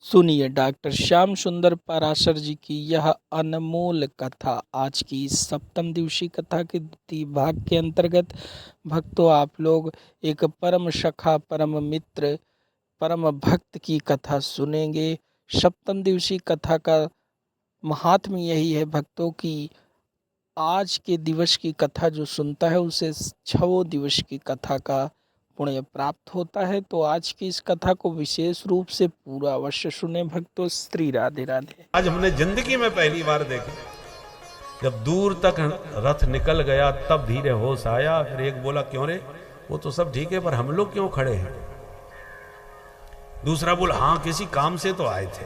सुनिए डॉक्टर श्याम सुंदर पाराशर जी की यह अनमोल कथा। आज की इस सप्तम दिवसीय कथा के द्वितीय भाग के अंतर्गत भक्तों आप लोग एक परम सखा, परम मित्र, परम भक्त की कथा सुनेंगे। सप्तम दिवसीय कथा का महात्म्य यही है भक्तों की आज के दिवस की कथा जो सुनता है उसे 6 दिवस की कथा का पुण्य प्राप्त होता है। तो आज की इस कथा को विशेष रूप से पूरा अवश्य सुने भक्तों। श्री राधे राधे। आज हमने जिंदगी में पहली बार देखा, जब दूर तक रथ निकल गया तब धीरे होश आया। फिर एक बोला, क्यों रे, वो तो सब ठीक है पर हम लोग क्यों खड़े हैं? दूसरा बोला, हाँ किसी काम से तो आए थे।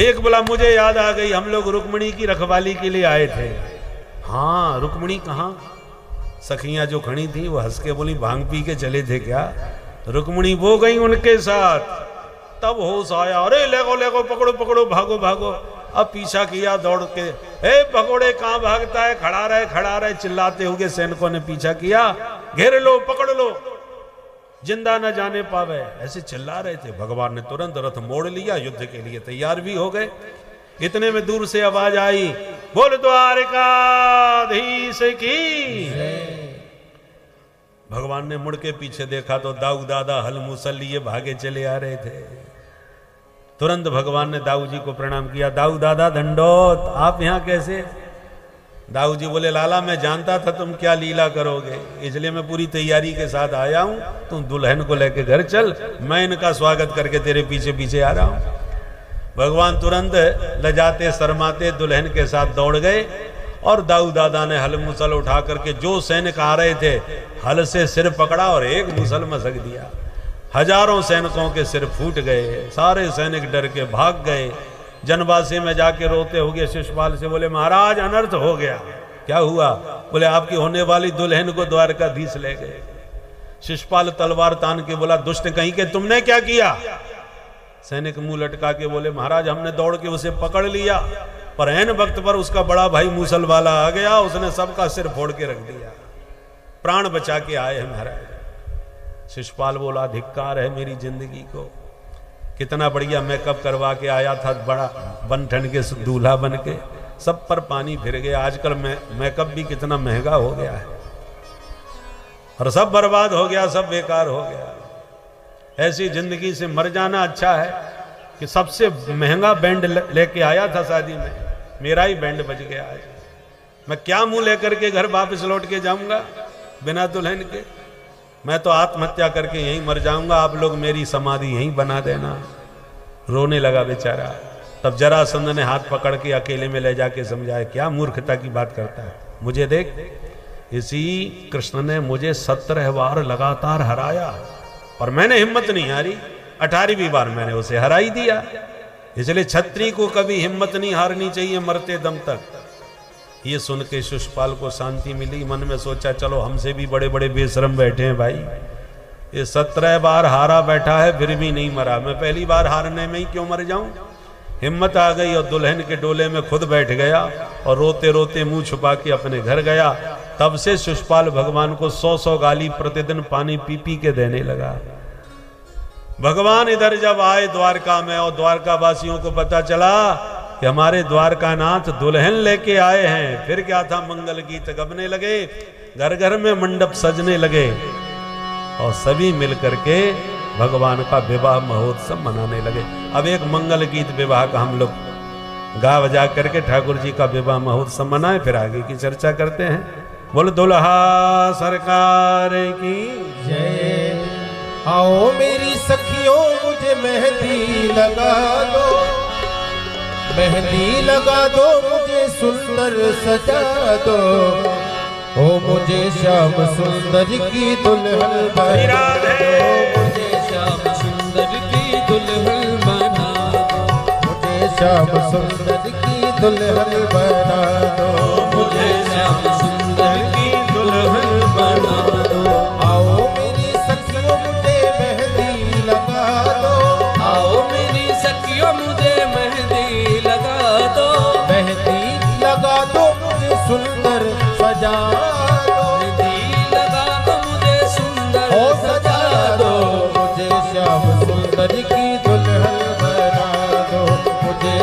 एक बोला, मुझे याद आ गई, हम लोग रुक्मिणी की रखवाली के लिए आए थे। हाँ, रुक्मिणी कहाँ? सखियां जो खड़ी थी वो हंस के बोली, भांग पी के चले थे क्या? रुक्मिणी वो गई उनके साथ। तब होश आया, अरे लेगो लेगो, पकड़ो पकड़ो, भागो भागो। अब पीछा किया दौड़ के, हे भगोड़े कहाँ भागता है, खड़ा रहे चिल्लाते हुए सैनिकों ने पीछा किया। घेर लो, पकड़ लो, जिंदा न जाने पावे, ऐसे चिल्ला रहे थे। भगवान ने तुरंत रथ मोड़ लिया, युद्ध के लिए तैयार भी हो गए। इतने में दूर से आवाज आई, बोल द्वारकाधीश की। भगवान ने मुड़ के पीछे देखा तो दाऊ दादा हल मूसल लिए भागे चले आ रहे थे। तुरंत भगवान ने दाऊ जी को प्रणाम किया, दाऊ दादा दंडोत, आप यहां कैसे? दाऊ जी बोले, लाला मैं जानता था तुम क्या लीला करोगे, इसलिए मैं पूरी तैयारी के साथ आया हूं। तुम दुल्हन को लेके घर चल, मैं इनका स्वागत करके तेरे पीछे पीछे आ रहा हूं। भगवान तुरंत लजाते शर्माते दुल्हन के साथ दौड़ गए और दाऊ दादा ने हल मुसल उठा करके जो सैनिक आ रहे थे हल से सिर पकड़ा और एक मुसल मसक दिया। हजारों सैनिकों के सिर फूट गए, सारे सैनिक डर के भाग गए। जनवासी में जाके रोते हुए शिशुपाल से बोले, महाराज अनर्थ हो गया। क्या हुआ? बोले, आपकी होने वाली दुल्हन को द्वारकाधीश ले गए। शिशुपाल तलवार तान के बोला, दुष्ट कहीं के, तुमने क्या किया? सैनिक मुंह लटका के बोले, महाराज हमने दौड़ के उसे पकड़ लिया, पर ऐन वक्त पर उसका बड़ा भाई मूसल वाला आ गया, उसने सबका सिर फोड़ के रख दिया। प्राण बचा के आए हैं महाराज। शिशुपाल बोला, धिक्कार है मेरी जिंदगी को, कितना बढ़िया मेकअप करवा के आया था, बड़ा बन ठन के दूल्हा बन के, सब पर पानी फिर गया। आजकल मेकअप भी कितना महंगा हो गया है और सब बर्बाद हो गया, सब बेकार हो गया। ऐसी जिंदगी से मर जाना अच्छा है कि सबसे महंगा बैंड लेके आया था शादी में, मेरा ही बैंड बज गया आज। मैं क्या मुंह लेकर के घर वापस लौट के जाऊंगा बिना दुल्हन के? मैं तो आत्महत्या करके यहीं मर जाऊंगा, आप लोग मेरी समाधि यहीं बना देना। रोने लगा बेचारा। तब जरासंध ने हाथ पकड़ के अकेले में ले जाके समझाया, क्या मूर्खता की बात करता है, मुझे देख, इसी कृष्ण ने मुझे 17 बार लगातार हराया और मैंने हिम्मत नहीं हारी। 18वीं बार मैंने उसे हरा ही दिया। इसलिए क्षत्रिय को कभी हिम्मत नहीं हारनी चाहिए मरते दम तक। ये सुन के शिशुपाल को शांति मिली। मन में सोचा, चलो हमसे भी बड़े बड़े बेशरम बैठे हैं भाई, ये 17 बार हारा बैठा है फिर भी नहीं मरा, मैं पहली बार हारने में ही क्यों मर जाऊं। हिम्मत आ गई और दुल्हन के डोले में खुद बैठ गया और रोते रोते मुंह छुपा के अपने घर गया। तब से शिशुपाल भगवान को 100 गाली प्रतिदिन पानी पी पी के देने लगा। भगवान इधर जब आए द्वारका में और द्वारका वासियों को पता चला कि हमारे द्वारकानाथ दुल्हन लेके आए हैं, फिर क्या था, मंगल गीत गबने लगे, घर घर में मंडप सजने लगे और सभी मिलकर के भगवान का विवाह महोत्सव मनाने लगे। अब एक मंगल गीत विवाह का हम लोग गा बजा करके ठाकुर जी का विवाह महोत्सव मनाए, फिर आगे की चर्चा करते हैं। बोल दुल्हा सरकार की जय। आओ मेरी सखियों मुझे मेहंदी लगा दो, मेहंदी लगा दो, मुझे सुंदर सजा दो, ओ मुझे श्याम सुंदर की दुल्हन बना दो, मुझे श्याम सुंदर की दुल्हन बना दो, मुझे श्याम सुंदर की दुल्हन बना दो, मुझे श्याम सुंदर की दुल्हन बना दो। आओ मेरी सखियों मुझे मेहंदी लगा दो, आओ मेरी सखियों मुझे मेहंदी लगा दो, मेहंदी लगा दो, मुझे सुंदर सजा दो, मेहंदी लगा दो, मुझे सुंदर हो सजा दो, मुझे श्याम सुंदर की दुल्हन बना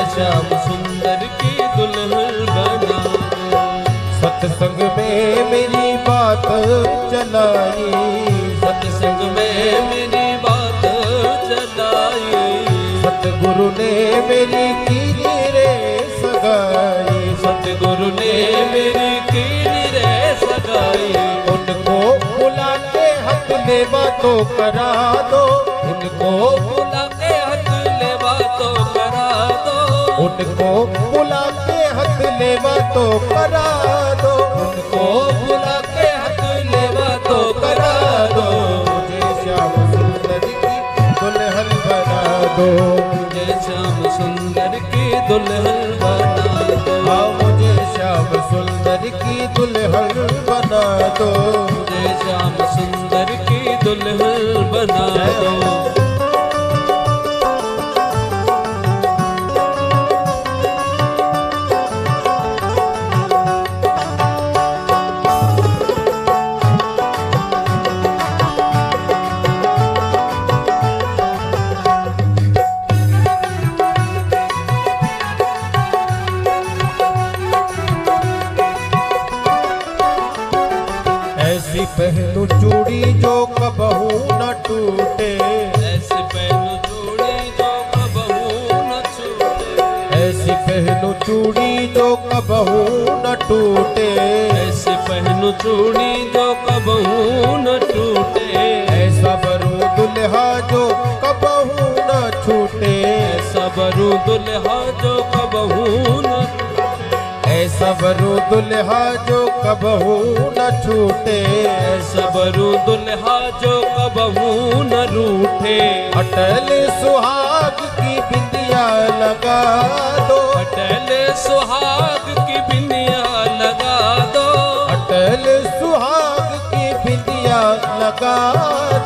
श्याम सुंदर की दुल्हन बना दो। सत्संग में मेरी बात चलाई, सत्संग में मेरी बात चलाई, सतगुरु ने मेरी कीनी रे सगाई, सतगुरु ने मेरी कीनी रे सगाई। उनको बुला के हक लेवा तो करा दो, उनको बुला के हक लेवा तो करा दो, उनको बुला के हक लेवा तो करा दो, उनको बुला के हक लेवा तो करा दो। मुझे श्याम सुंदर की दुल्हन बना दो, मुझे श्याम सुंदर की दुल्हन बना दो। हाँ मुझे श्याम सुंदर की दुल्हन बना दो, मुझे श्याम सुंदर की दुल्हन बना दो। ऐसी पहनू चूड़ी जो कबहू न टूटे, ऐसे पहनो चूड़ी जो कबहू न छूटे, ऐसी पहनू चूड़ी जो कबहू न टूटे, ऐसे पहनो चूड़ी जो कबहू न टूटे, ऐसा बरू दुल्हा जो कबहू न छूटे, ऐसा बरू दुल्हा जो कबहू न, ऐसा बरू दुल्हा जो कबहू न छूटे, ऐसा बरू दुल्हा जो कबहू न रूठे। अटल सुहाग की बिंदिया लगा दो, अटल सुहाग की बिंदिया लगा दो, अटल सुहाग की बिंदिया लगा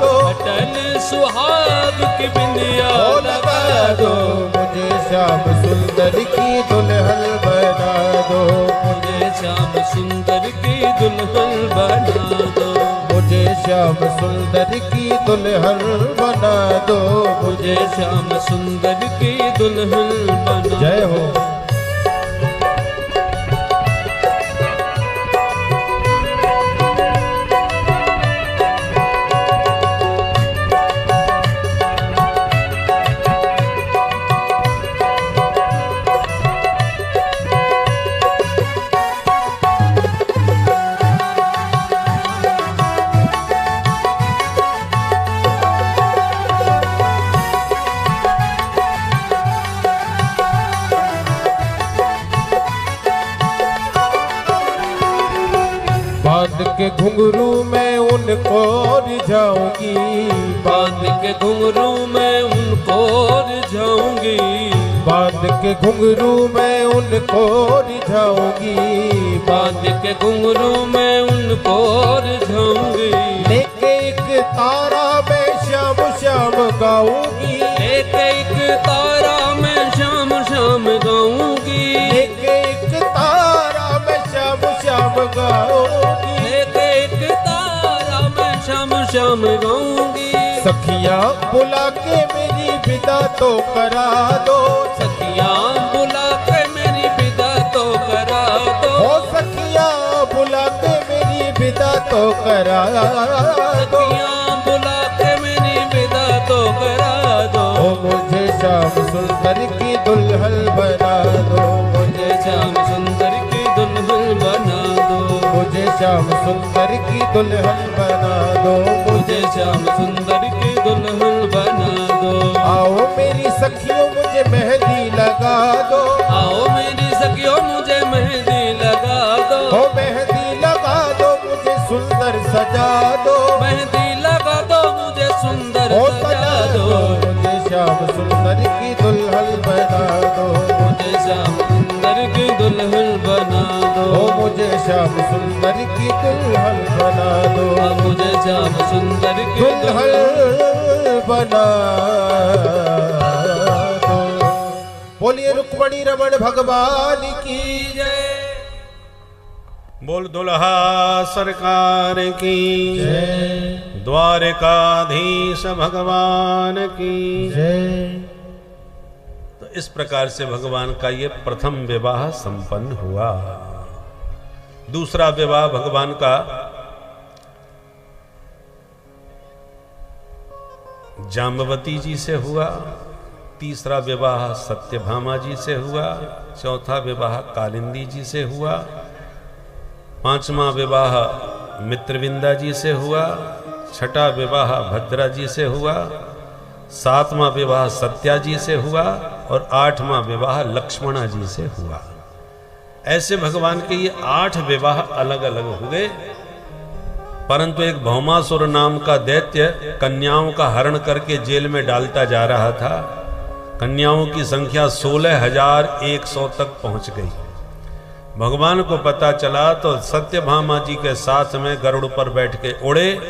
दो, अटल सुहाग की बिंदिया ओ लगा दो। मुझे श्याम सुंदर की दुल्हन बना दो, मुझे श्याम सुंदर की दुल्हन बना दो, मुझे श्याम सुंदर की दुल्हन बना दो, मुझे श्याम सुंदर की दुल्हन बना। जय हो। बांध के घुंघरू में उनको रिझाऊंगी, बांध के घुंघरू में उनको रिझाऊंगी, बांध के घुंघरू में उनको रिझाऊंगी, बांध के घुंघरू में उनको रिझाऊंगी। लेके एक तारा में श्याम श्याम गाऊंगी, एक एक तारा मैं शाम शाम गाऊंगी, लेके एक तारा में श्याम श्याम गाऊंगी, एक एक तारा मैं शाम शाम गाऊंगी। सखियां बुला के मेरी विदा तो करा दो, सखियां बुला के मेरी विदा तो करा दो, ओ सखियां बुला के मेरी विदा तो करा दो, सखियां बुला के मेरी विदा तो करा दो। ओ मुझे श्याम सुंदर की दुल्हन बना दो, मुझे श्याम सुंदर की दुल्हन बना दो, मुझे श्याम सुंदर की दुल्हन बना दो, मुझे श्याम सुंदर की दुल्हन बना दो। आओ मेरी सखियों मुझे मेहंदी लगा दो, आओ मेरी सखियों मुझे मेहंदी लगा दो, ओ मेहंदी लगा दो मुझे सुंदर सजा दो, मेहंदी लगा दो मुझे सुंदर ओ सजा दो। मुझे श्याम सुंदर की दुल्हन बना दो, मुझे श्याम सुंदर की दुल्हन बना दो, ओ मुझे श्याम सुंदर की दुल्हन बना दो, मुझे श्याम सुंदर की दुल्हन बना दो। बोलिए रुक्मणी रमण भगवान की जय। बोल दुल्हा सरकार की जय, द्वारकाधीश भगवान की जय। तो इस प्रकार से भगवान का ये प्रथम विवाह संपन्न हुआ। दूसरा विवाह भगवान का जाम्बवती जी से हुआ, तीसरा विवाह सत्यभामा जी से हुआ, चौथा विवाह कालिंदी जी से हुआ, पांचवा विवाह मित्रविंदा जी से हुआ, छठा विवाह भद्रा जी से हुआ, सातवां विवाह सत्या जी से हुआ और आठवां विवाह लक्ष्मणा जी से हुआ। ऐसे भगवान के ये 8 विवाह अलग अलग हुए। परंतु एक भौमासुर नाम का दैत्य कन्याओं का हरण करके जेल में डालता जा रहा था। कन्याओं की संख्या 16,100 तक पहुंच गई। भगवान को पता चला तो सत्यभामा जी के साथ में गरुड़ पर बैठ के उड़े,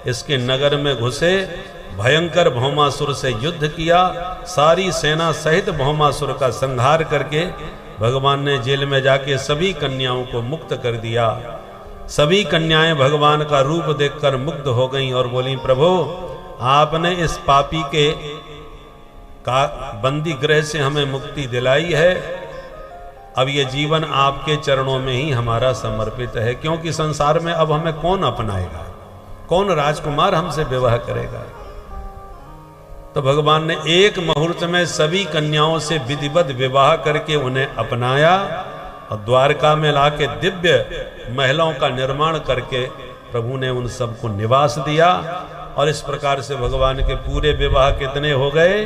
इसके नगर में घुसे, भयंकर भौमासुर से युद्ध किया, सारी सेना सहित भौमासुर का संहार करके भगवान ने जेल में जाके सभी कन्याओं को मुक्त कर दिया। सभी कन्याएं भगवान का रूप देखकर मुग्ध हो गईं और बोली, प्रभु आपने इस पापी के का बंदी गृह से हमें मुक्ति दिलाई है, अब ये जीवन आपके चरणों में ही हमारा समर्पित है, क्योंकि संसार में अब हमें कौन अपनाएगा, कौन राजकुमार हमसे विवाह करेगा। तो भगवान ने एक मुहूर्त में सभी कन्याओं से विधिवत विवाह करके उन्हें अपनाया और द्वारका में लाके दिव्य महलों का निर्माण करके प्रभु ने उन सबको निवास दिया। और इस प्रकार से भगवान के पूरे विवाह कितने हो गए?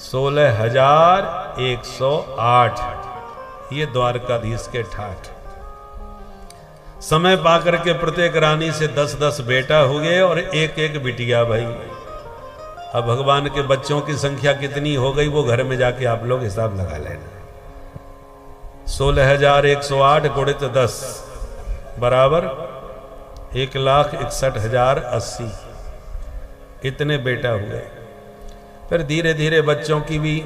16,108। ये द्वारकाधीश के ठाठ। समय पाकर के प्रत्येक रानी से 10-10 बेटा हुए और एक एक बिटिया भाई। अब भगवान के बच्चों की संख्या कितनी हो गई वो घर में जाके आप लोग हिसाब लगा लेना। 16,108 गुणित 10 बराबर 1,61,080। इतने बेटा हुए। फिर धीरे धीरे बच्चों की भी,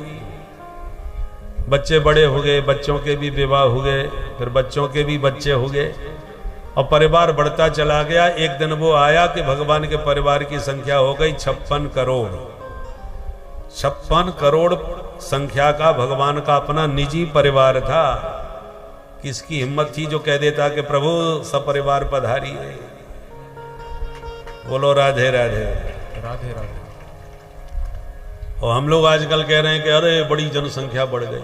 बच्चे बड़े हो गए, बच्चों के भी विवाह हो गए, फिर बच्चों के भी बच्चे हो गए और परिवार बढ़ता चला गया। एक दिन वो आया कि भगवान के परिवार की संख्या हो गई 56 करोड़। 56 करोड़ संख्या का भगवान का अपना निजी परिवार था। किसकी हिम्मत थी जो कह देता कि प्रभु सपरिवार पधारिए। बोलो राधे राधे राधे राधे। और हम लोग आजकल कह रहे हैं कि अरे बड़ी जनसंख्या बढ़ गई,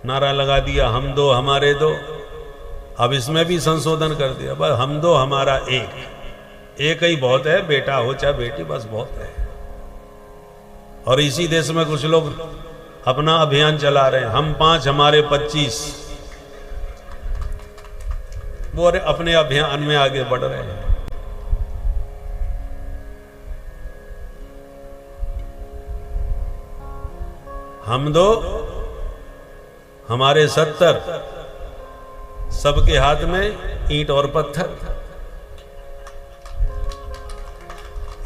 नारा लगा दिया हम दो हमारे दो। अब इसमें भी संशोधन कर दिया, बस हम दो हमारा एक ही बहुत है, बेटा हो चाहे बेटी बस बहुत है। और इसी देश में कुछ लोग अपना अभियान चला रहे हैं, हम 5 हमारे 25। वो अपने अभियान में आगे बढ़ रहे हैं। हम दो हमारे 70, सबके हाथ में ईंट और पत्थर।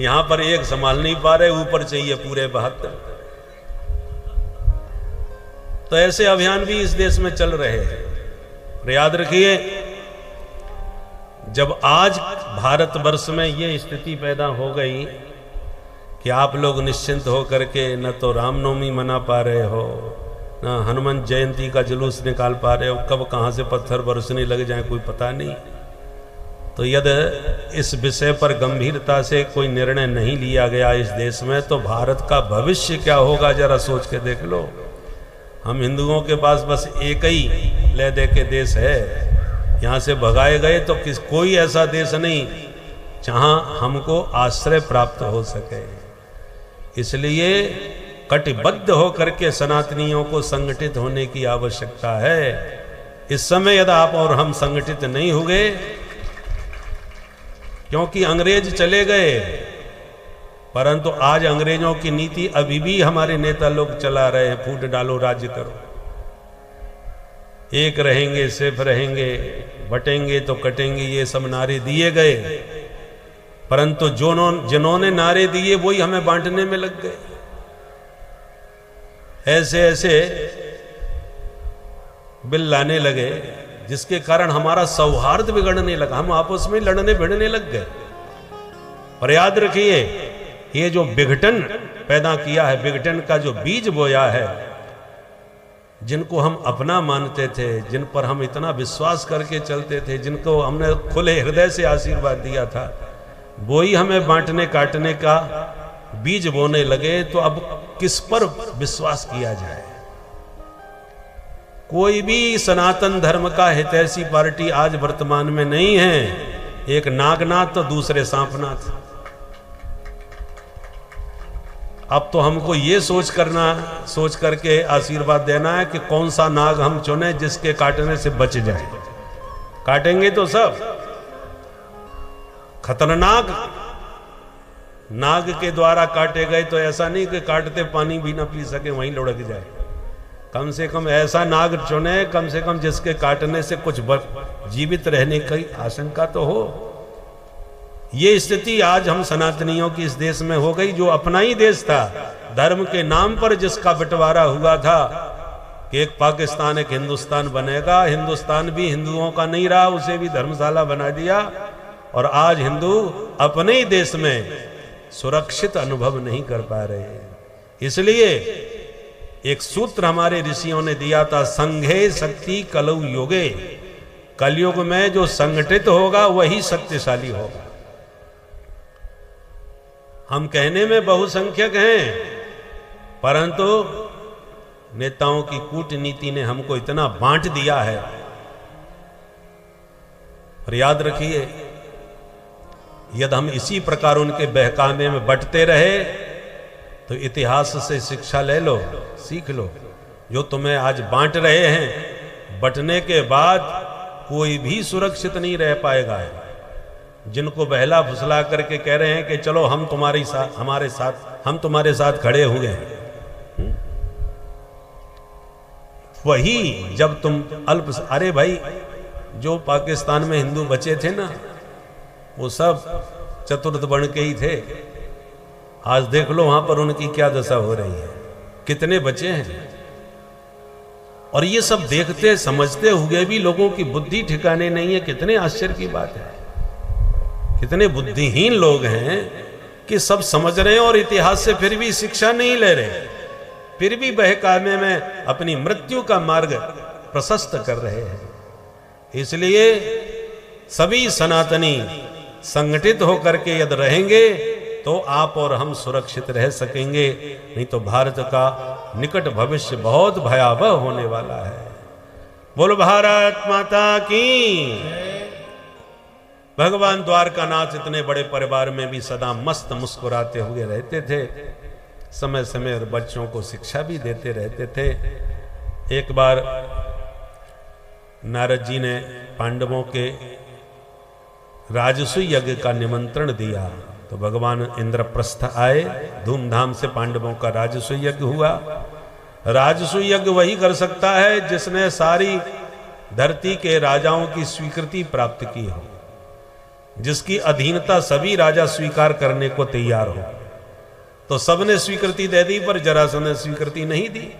यहां पर एक संभाल नहीं पा रहे, ऊपर चाहिए पूरे 72। तो ऐसे अभियान भी इस देश में चल रहे हैं। और याद रखिए, जब आज भारतवर्ष में ये स्थिति पैदा हो गई कि आप लोग निश्चिंत हो करके न तो रामनवमी मना पा रहे हो, न हनुमान जयंती का जुलूस निकाल पा रहे हो, कब कहां से पत्थर बरसने लग जाए कोई पता नहीं। तो यदि इस विषय पर गंभीरता से कोई निर्णय नहीं लिया गया इस देश में, तो भारत का भविष्य क्या होगा जरा सोच के देख लो। हम हिंदुओं के पास बस एक ही ले दे के देश है, यहां से भगाए गए तो कोई ऐसा देश नहीं जहां हमको आश्रय प्राप्त हो सके। इसलिए कटिबद्ध होकर के सनातनियों को संगठित होने की आवश्यकता है। इस समय यदि आप और हम संगठित नहीं हुए, क्योंकि अंग्रेज चले गए, परंतु आज अंग्रेजों की नीति अभी भी हमारे नेता लोग चला रहे हैं, फूट डालो राज्य करो। एक रहेंगे सिर्फ रहेंगे, बटेंगे तो कटेंगे, ये सब नारे दिए गए, परंतु जिन्होंने नारे दिए वही हमें बांटने में लग गए। ऐसे ऐसे बिल लाने लगे जिसके कारण हमारा सौहार्द बिगड़ने लगा, हम आपस में लड़ने भिड़ने लग गए। और याद रखिए, ये जो विघटन पैदा किया है, विघटन का जो बीज बोया है, जिनको हम अपना मानते थे, जिन पर हम इतना विश्वास करके चलते थे, जिनको हमने खुले हृदय से आशीर्वाद दिया था, वो ही हमें बांटने काटने का बीज बोने लगे, तो अब किस पर विश्वास किया जाए? कोई भी सनातन धर्म का हितैषी पार्टी आज वर्तमान में नहीं है। एक नागनाथ तो दूसरे सांपनाथ। अब तो हमको ये सोच करके आशीर्वाद देना है कि कौन सा नाग हम चुने जिसके काटने से बच जाए। काटेंगे तो सब। खतरनाक नाग के द्वारा काटे गए तो ऐसा नहीं कि काटते पानी भी ना पी सके, वहीं लुढ़क जाए। कम से कम ऐसा नाग चुने, कम से कम जिसके काटने से कुछ जीवित रहने की आशंका तो हो। ये स्थिति आज हम सनातनियों की इस देश में हो गई, जो अपना ही देश था, धर्म के नाम पर जिसका बंटवारा हुआ था कि एक पाकिस्तान एक हिंदुस्तान बनेगा। हिंदुस्तान भी हिंदुओं का नहीं रहा, उसे भी धर्मशाला बना दिया, और आज हिंदू अपने ही देश में सुरक्षित अनुभव नहीं कर पा रहे। इसलिए एक सूत्र हमारे ऋषियों ने दिया था, संघे शक्ति कलौ योगे। कलयुग में जो संगठित होगा वही शक्तिशाली होगा। हम कहने में बहुसंख्यक हैं, परंतु नेताओं की कूटनीति ने हमको इतना बांट दिया है। और याद रखिए, यदि हम इसी प्रकार उनके बहकावे में बंटते रहे तो इतिहास से शिक्षा ले लो, सीख लो। जो तुम्हें आज बांट रहे हैं, बंटने के बाद कोई भी सुरक्षित नहीं रह पाएगा। जिनको बहला फुसला करके कह रहे हैं कि चलो हम तुम्हारे साथ खड़े हुए हैं, वही जब तुम अरे भाई, जो पाकिस्तान में हिंदू बचे थे ना, वो सब चतुर्थ वर्ण के ही थे। आज देख लो वहां पर उनकी क्या दशा हो रही है, कितने बचे हैं। और ये सब देखते समझते हुए भी लोगों की बुद्धि ठिकाने नहीं है। कितने आश्चर्य की बात है, कितने बुद्धिहीन लोग हैं कि सब समझ रहे हैं और इतिहास से फिर भी शिक्षा नहीं ले रहे, फिर भी बहकावे में अपनी मृत्यु का मार्ग प्रशस्त कर रहे हैं। इसलिए सभी सनातनी संगठित होकर के यदि रहेंगे तो आप और हम सुरक्षित रह सकेंगे, नहीं तो भारत का निकट भविष्य बहुत भयावह होने वाला है। बोलो भारत माता की। भगवान द्वारकानाथ इतने बड़े परिवार में भी सदा मस्त मुस्कुराते हुए रहते थे, समय समय बच्चों को शिक्षा भी देते रहते थे। एक बार नारद जी ने पांडवों के राजसूय यज्ञ का निमंत्रण दिया, तो भगवान इंद्रप्रस्थ आए, धूमधाम से पांडवों का राजसूय यज्ञ हुआ। राजसूय यज्ञ वही कर सकता है जिसने सारी धरती के राजाओं की स्वीकृति प्राप्त की हो, जिसकी अधीनता सभी राजा स्वीकार करने को तैयार हो। तो सबने स्वीकृति दे दी, पर जरासंध ने स्वीकृति नहीं दी।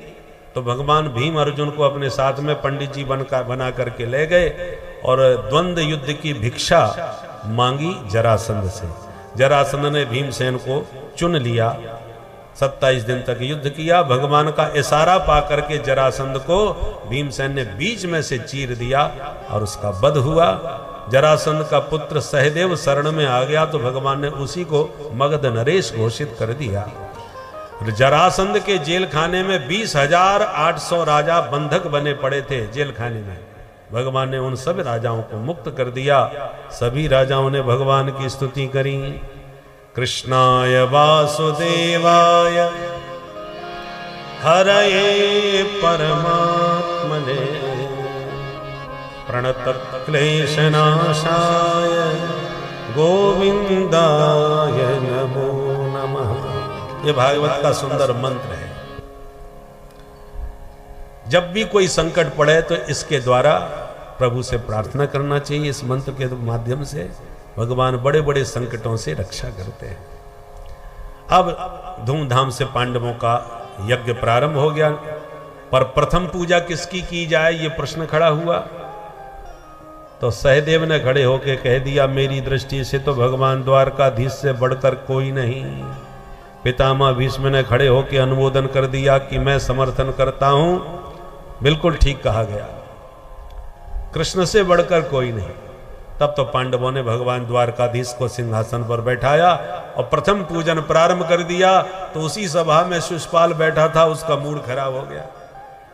तो भगवान भीम अर्जुन को अपने साथ में पंडित जी बना करके ले गए और द्वंद्व युद्ध की भिक्षा मांगी जरासंध से। जरासंध ने भीमसेन को चुन लिया, 27 दिन तक युद्ध किया। भगवान का इशारा पा करके जरासंध को भीमसेन ने बीच में से चीर दिया और उसका वध हुआ। जरासंध का पुत्र सहदेव शरण में आ गया तो भगवान ने उसी को मगध नरेश घोषित कर दिया। जरासंध के जेल खाने में 20,800 राजा बंधक बने पड़े थे जेल खाने में। भगवान ने उन सब राजाओं को मुक्त कर दिया। सभी राजाओं ने भगवान की स्तुति करी। कृष्णाय वासुदेवाय हरये परमात्मने प्रणतक्लेशनाशाय गोविंदाय नमो नमः। ये भागवत का सुंदर मंत्र है। जब भी कोई संकट पड़े तो इसके द्वारा प्रभु से प्रार्थना करना चाहिए। इस मंत्र के माध्यम से भगवान बड़े बड़े संकटों से रक्षा करते हैं। अब धूमधाम से पांडवों का यज्ञ प्रारंभ हो गया, पर प्रथम पूजा किसकी की जाए ये प्रश्न खड़ा हुआ। तो सहदेव ने खड़े होकर कह दिया, मेरी दृष्टि से तो भगवान द्वारकाधीश से बढ़कर कोई नहीं। पितामह भीष्म ने खड़े होकर अनुमोदन कर दिया कि मैं समर्थन करता हूं। बिल्कुल ठीक कहा गया, कृष्ण से बढ़कर कोई नहीं। तब तो पांडवों ने भगवान द्वारकाधीश को सिंहासन पर बैठाया और प्रथम पूजन प्रारंभ कर दिया। तो उसी सभा में शिशुपाल बैठा था, उसका मूड खराब हो गया।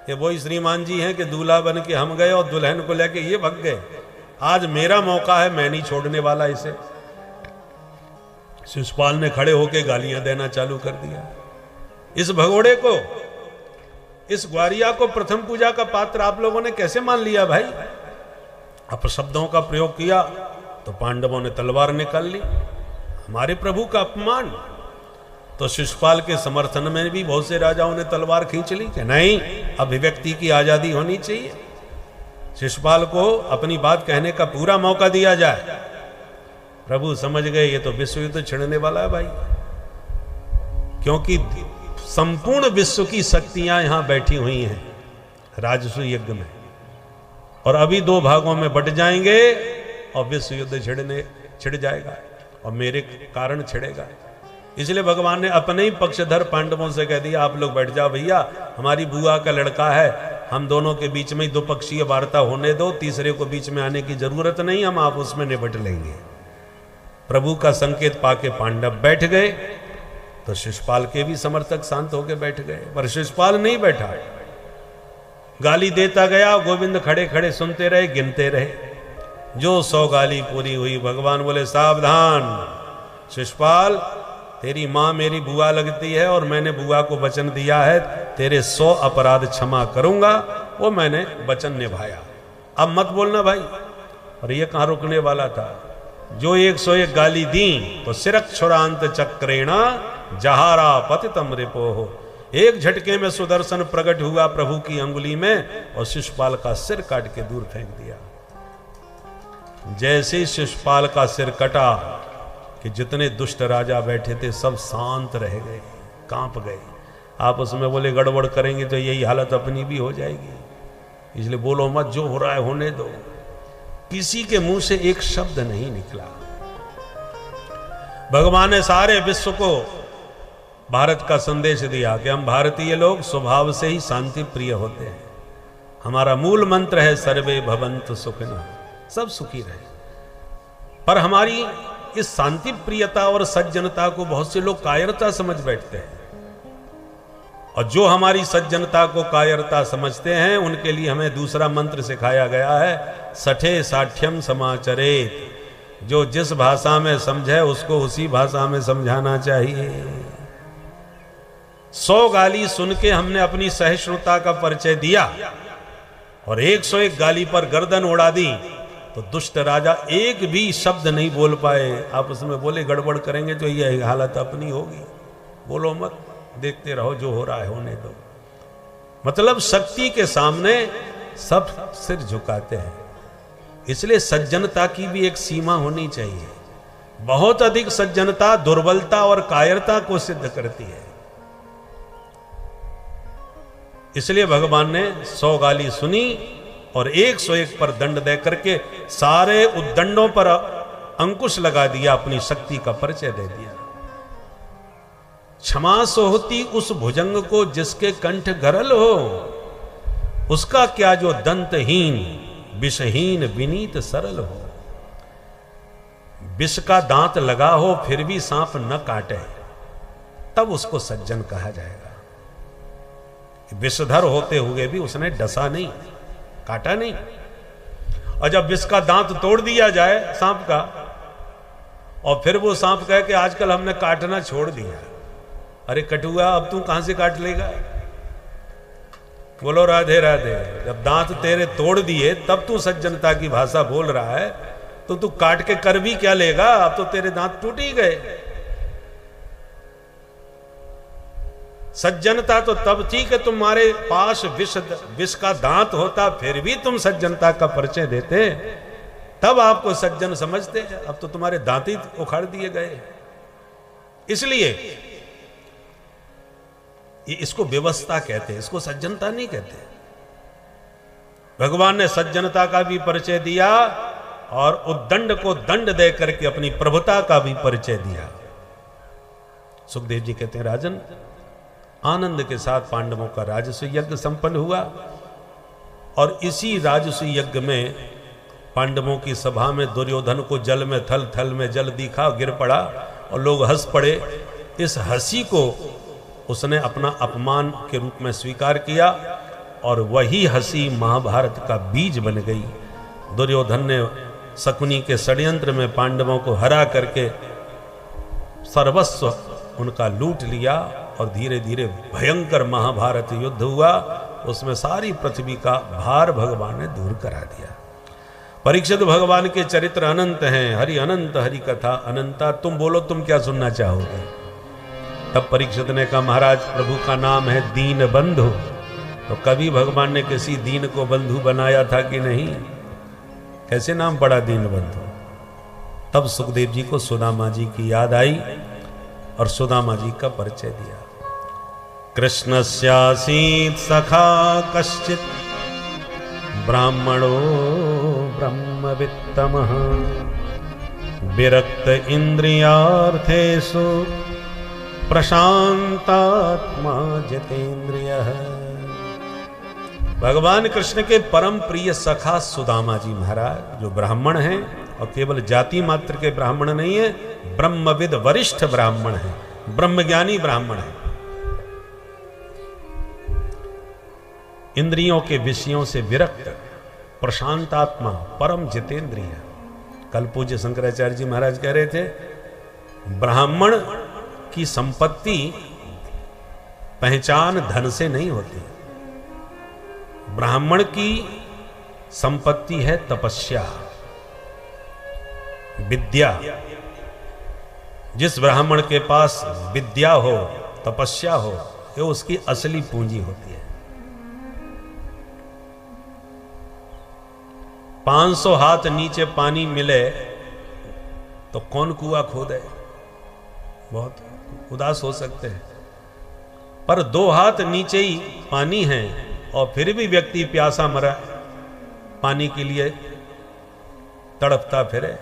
ये वही श्रीमान जी हैं कि दूल्हा बन के हम गए और दुल्हन को लेके ये भग गए। आज मेरा मौका है, मैं नहीं छोड़ने वाला इसे। शिशुपाल ने खड़े होके गालियां देना चालू कर दिया। इस भगोड़े को, इस ग्वारिया को प्रथम पूजा का पात्र आप लोगों ने कैसे मान लिया भाई? अपशब्दों का प्रयोग किया तो पांडवों ने तलवार निकाल ली, हमारे प्रभु का अपमान। तो शिशुपाल के समर्थन में भी बहुत से राजाओं ने तलवार खींच ली कि नहीं, अभिव्यक्ति की आजादी होनी चाहिए, शिशुपाल को अपनी बात कहने का पूरा मौका दिया जाए। प्रभु समझ गए ये तो विश्व युद्ध छिड़ने वाला है भाई, क्योंकि संपूर्ण विश्व की शक्तियां यहां बैठी हुई हैं राजसूय यज्ञ में, और अभी दो भागों में बट जाएंगे और विश्व युद्ध छिड़ जाएगा और मेरे कारण छिड़ेगा। इसलिए भगवान ने अपने ही पक्षधर पांडवों से कह दिया, आप लोग बैठ जाओ भैया, हमारी बुआ का लड़का है, हम दोनों के बीच में ही द्विपक्षीय वार्ता होने दो, तीसरे को बीच में आने की जरूरत नहीं, हम आप उसमें निपट लेंगे। प्रभु का संकेत पाके पांडव बैठ गए तो शिशुपाल के भी समर्थक शांत होकर बैठ गए, पर शिशुपाल नहीं बैठा, गाली देता गया। गोविंद खड़े खड़े सुनते रहे, गिनते रहे। जो 100 गाली पूरी हुई, भगवान बोले सावधान शिशुपाल, तेरी मां मेरी बुआ लगती है और मैंने बुआ को वचन दिया है तेरे 100 अपराध क्षमा करूंगा, वो मैंने वचन निभाया, अब मत बोलना भाई। और ये कहां रुकने वाला था? जो 101 गाली दी तो सिरक्षुरांत चक्रेणा जहारा पतितम रिपोह, एक झटके में सुदर्शन प्रकट हुआ प्रभु की अंगुली में और शिशुपाल का सिर काट के दूर फेंक दिया। जैसे ही शिशुपाल का सिर कटा कि जितने दुष्ट राजा बैठे थे सब शांत रह गए, कांप गए। आप उसमें बोले गड़बड़ करेंगे तो यही हालत अपनी भी हो जाएगी, इसलिए बोलो मत, जो हो रहा है होने दो। किसी के मुंह से एक शब्द नहीं निकला। भगवान ने सारे विश्व को भारत का संदेश दिया कि हम भारतीय लोग स्वभाव से ही शांति प्रिय होते हैं, हमारा मूल मंत्र है सर्वे भवन्तु सुखिनः, सब सुखी रहे। पर हमारी इस शांति प्रियता और सज्जनता को बहुत से लोग कायरता समझ बैठते हैं, और जो हमारी सज्जनता को कायरता समझते हैं उनके लिए हमें दूसरा मंत्र सिखाया गया है, सठे साठ्यम समाचरेत, जो जिस भाषा में समझे उसको उसी भाषा में समझाना चाहिए। 100 गाली सुन के हमने अपनी सहिष्णुता का परिचय दिया और 101 गाली पर गर्दन उड़ा दी तो दुष्ट राजा एक भी शब्द नहीं बोल पाए। आप उसमें बोले गड़बड़ करेंगे तो यही हालत अपनी होगी, बोलो मत, देखते रहो, जो हो रहा है होने दो। मतलब शक्ति के सामने सब सिर झुकाते हैं, इसलिए सज्जनता की भी एक सीमा होनी चाहिए। बहुत अधिक सज्जनता दुर्बलता और कायरता को सिद्ध करती है। इसलिए भगवान ने 100 गाली सुनी और 101 पर दंड दे करके सारे उद्दंडों पर अंकुश लगा दिया, अपनी शक्ति का परिचय दे दिया। क्षमा सोहती उस भुजंग को जिसके कंठ गरल हो, उसका क्या जो दंतहीन विषहीन विनीत सरल हो। विष का दांत लगा हो फिर भी सांप न काटे, तब उसको सज्जन कहा जाएगा। विषधर होते हुए भी उसने डसा नहीं, काटा नहीं। और जब विष का दांत तोड़ दिया जाए सांप का, और फिर वो सांप कहे कि आजकल हमने काटना छोड़ दिया, अरे कटुआ अब तू कहां से काट लेगा? बोलो राधे राधे। जब दांत तेरे तोड़ दिए तब तू सज्जनता की भाषा बोल रहा है, तो तू काट के कर भी क्या लेगा? अब तो तेरे दांत टूट ही गए। सज्जनता तो तब थी कि तुम्हारे पास विष का दांत होता, फिर भी तुम सज्जनता का परिचय देते, तब आपको सज्जन समझते। अब तो तुम्हारे दांत ही उखाड़ दिए गए। इसलिए इसको व्यवस्था कहते हैं, इसको सज्जनता नहीं कहते। भगवान ने सज्जनता का भी परिचय दिया और उद्दंड को दंड दे करके अपनी प्रभुता का भी परिचय दिया। सुखदेव जी कहते हैं राजन, आनंद के साथ पांडवों का राजसूय यज्ञ संपन्न हुआ और इसी राजसूय यज्ञ में पांडवों की सभा में दुर्योधन को जल में थल थल में जल दिखा, गिर पड़ा और लोग हंस पड़े। इस हंसी को उसने अपना अपमान के रूप में स्वीकार किया और वही हंसी महाभारत का बीज बन गई। दुर्योधन ने शकुनी के षड्यंत्र में पांडवों को हरा करके सर्वस्व उनका लूट लिया और धीरे धीरे भयंकर महाभारत युद्ध हुआ। उसमें सारी पृथ्वी का भार भगवान ने दूर करा दिया। परीक्षित भगवान के चरित्र अनंत हैं, हरि अनंत हरि कथा अनंता। तुम बोलो, तुम क्या सुनना चाहोगे? तब परीक्षित ने कहा महाराज, प्रभु का नाम है दीन बंधु, तो कभी भगवान ने किसी दीन को बंधु बनाया था कि नहीं? कैसे नाम पड़ा दीन बंधु? तब सुखदेव जी को सुदामा जी की याद आई और सुदामा जी का परिचय दिया। कृष्णस्यासीत् सखा कश्चित् ब्राह्मणो ब्रह्मवित्तमः विरक्त इंद्रियार्थेषु प्रशांतात्मा जितेंद्रियः। भगवान कृष्ण के परम प्रिय सखा सुदामा जी महाराज जो ब्राह्मण हैं और केवल जाति मात्र के ब्राह्मण नहीं है, ब्रह्मविद वरिष्ठ ब्राह्मण है, ब्रह्मज्ञानी ब्राह्मण है, इंद्रियों के विषयों से विरक्त, प्रशांतात्मा, परम जितेंद्रिय। कल पूज्य शंकराचार्य जी महाराज कह रहे थे ब्राह्मण की संपत्ति पहचान धन से नहीं होती, ब्राह्मण की संपत्ति है तपस्या, विद्या। जिस ब्राह्मण के पास विद्या हो, तपस्या हो, ये उसकी असली पूंजी होती है। 500 हाथ नीचे पानी मिले तो कौन कुआं खोदे? बहुत उदास हो सकते हैं, पर 2 हाथ नीचे ही पानी है और फिर भी व्यक्ति प्यासा मरा, पानी के लिए तड़पता फिरे,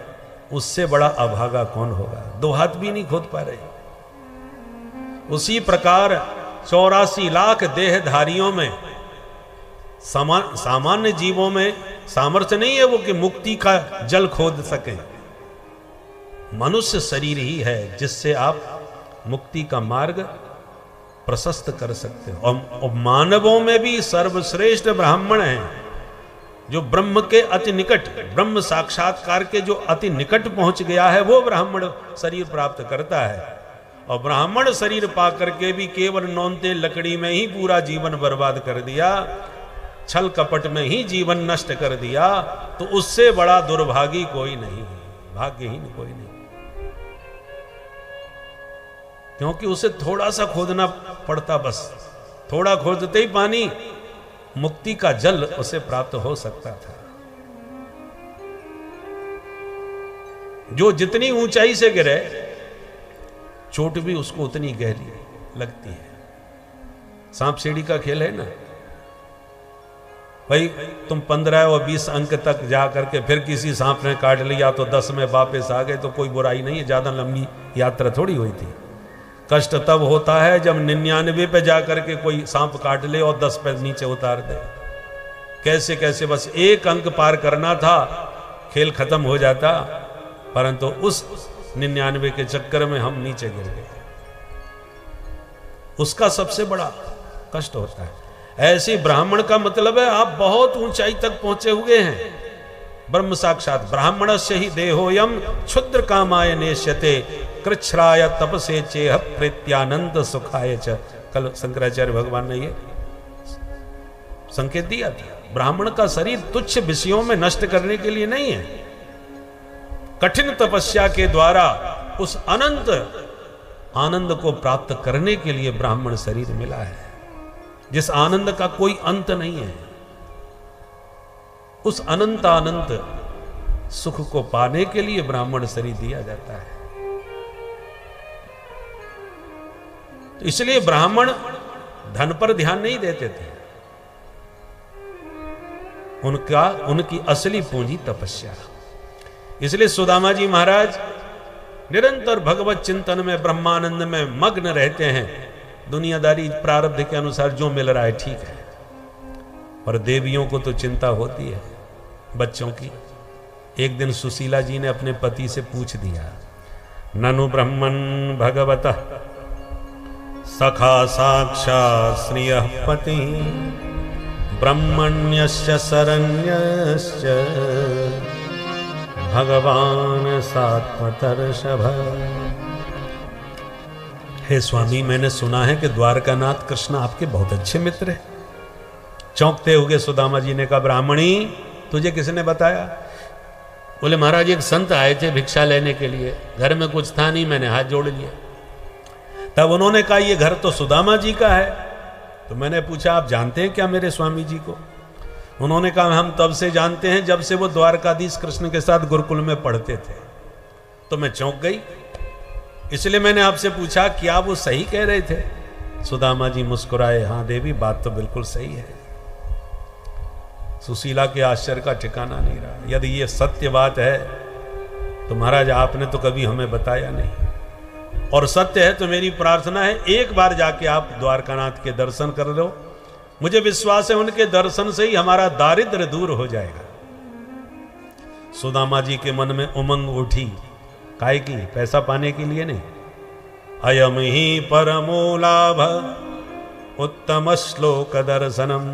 उससे बड़ा अभागा कौन होगा? 2 हाथ भी नहीं खोद पा रहे। उसी प्रकार 84 लाख देहधारियों में सामान्य जीवों में सामर्थ्य नहीं है वो कि मुक्ति का जल खोद सकें। मनुष्य शरीर ही है जिससे आप मुक्ति का मार्ग प्रशस्त कर सकते हो। और मानवों में भी सर्वश्रेष्ठ ब्राह्मण हैं जो ब्रह्म के अति निकट, ब्रह्म साक्षात्कार के जो अति निकट पहुंच गया है, वो ब्राह्मण शरीर प्राप्त करता है। और ब्राह्मण शरीर पा करके भी केवल नौनते लकड़ी में ही पूरा जीवन बर्बाद कर दिया, छल कपट में ही जीवन नष्ट कर दिया, तो उससे बड़ा दुर्भागी कोई नहीं, भाग्यहीन कोई नहीं। क्योंकि उसे थोड़ा सा खोदना पड़ता, बस थोड़ा खोदते ही पानी, मुक्ति का जल उसे प्राप्त हो सकता था। जो जितनी ऊंचाई से गिरे, चोट भी उसको उतनी गहरी लगती है। सांप सीढ़ी का खेल है ना भाई, तुम 15 और 20 अंक तक जा करके फिर किसी सांप ने काट लिया तो 10 में वापस आ गए तो कोई बुराई नहीं है, ज्यादा लंबी यात्रा थोड़ी हुई थी। कष्ट तब होता है जब 99 पे जा करके कोई सांप काट ले और 10 पे नीचे उतार दे। कैसे कैसे बस 1 अंक पार करना था, खेल खत्म हो जाता, परंतु उस 99 के चक्कर में हम नीचे गिर गए। उसका सबसे बड़ा कष्ट होता है। ऐसे ब्राह्मण का मतलब है आप बहुत ऊंचाई तक पहुंचे हुए हैं, ब्रह्म साक्षात। ब्राह्मणस्य ही देहोयम क्षुद्र कामाय नेष्यते कृच्छ्राय तपसे चेह प्रीत्यानंद सुखाय च। कल शंकराचार्य भगवान ने ये संकेत दिया था। ब्राह्मण का शरीर तुच्छ विषयों में नष्ट करने के लिए नहीं है, कठिन तपस्या के द्वारा उस अनंत आनंद को प्राप्त करने के लिए ब्राह्मण शरीर मिला है, जिस आनंद का कोई अंत नहीं है। उस अनंत अनंत सुख को पाने के लिए ब्राह्मण शरीर दिया जाता है। तो इसलिए ब्राह्मण धन पर ध्यान नहीं देते थे, उनका उनकी असली पूंजी तपस्या। इसलिए सुदामा जी महाराज निरंतर भगवत चिंतन में, ब्रह्मानंद में मग्न रहते हैं। दुनियादारी प्रारब्ध के अनुसार जो मिल रहा है ठीक है, पर देवियों को तो चिंता होती है बच्चों की। एक दिन सुशीला जी ने अपने पति से पूछ दिया, ननु ब्रह्मन् भगवतः सखा साक्षात् श्रियः पति ब्रह्मण्यस्य शरण्यश्च भगवान सात्वतर्षभ। हे स्वामी, मैंने सुना है कि द्वारकानाथ कृष्ण आपके बहुत अच्छे मित्र हैं। चौंकते हुए सुदामा जी ने कहा, ब्राह्मणी तुझे किसने बताया? बोले महाराज एक संत आए थे भिक्षा लेने के लिए, घर में कुछ था नहीं, मैंने हाथ जोड़ लिया। तब उन्होंने कहा ये घर तो सुदामा जी का है। तो मैंने पूछा आप जानते हैं क्या मेरे स्वामी जी को? उन्होंने कहा हम तब से जानते हैं जब से वो द्वारकाधीश कृष्ण के साथ गुरुकुल में पढ़ते थे। तो मैं चौंक गई, इसलिए मैंने आपसे पूछा क्या वो सही कह रहे थे? सुदामा जी मुस्कुराए, हाँ देवी बात तो बिल्कुल सही है। सुशीला के आश्चर्य का ठिकाना नहीं रहा। यदि ये सत्य बात है तो महाराज आपने तो कभी हमें बताया नहीं, और सत्य है तो मेरी प्रार्थना है एक बार जाके आप द्वारकानाथ के दर्शन कर लो। मुझे विश्वास है उनके दर्शन से ही हमारा दारिद्र्य दूर हो जाएगा। सुदामा जी के मन में उमंग उठी, काहे की? पैसा पाने के लिए नहीं। अयम ही परमो लाभ उत्तम श्लोक दर्शनम।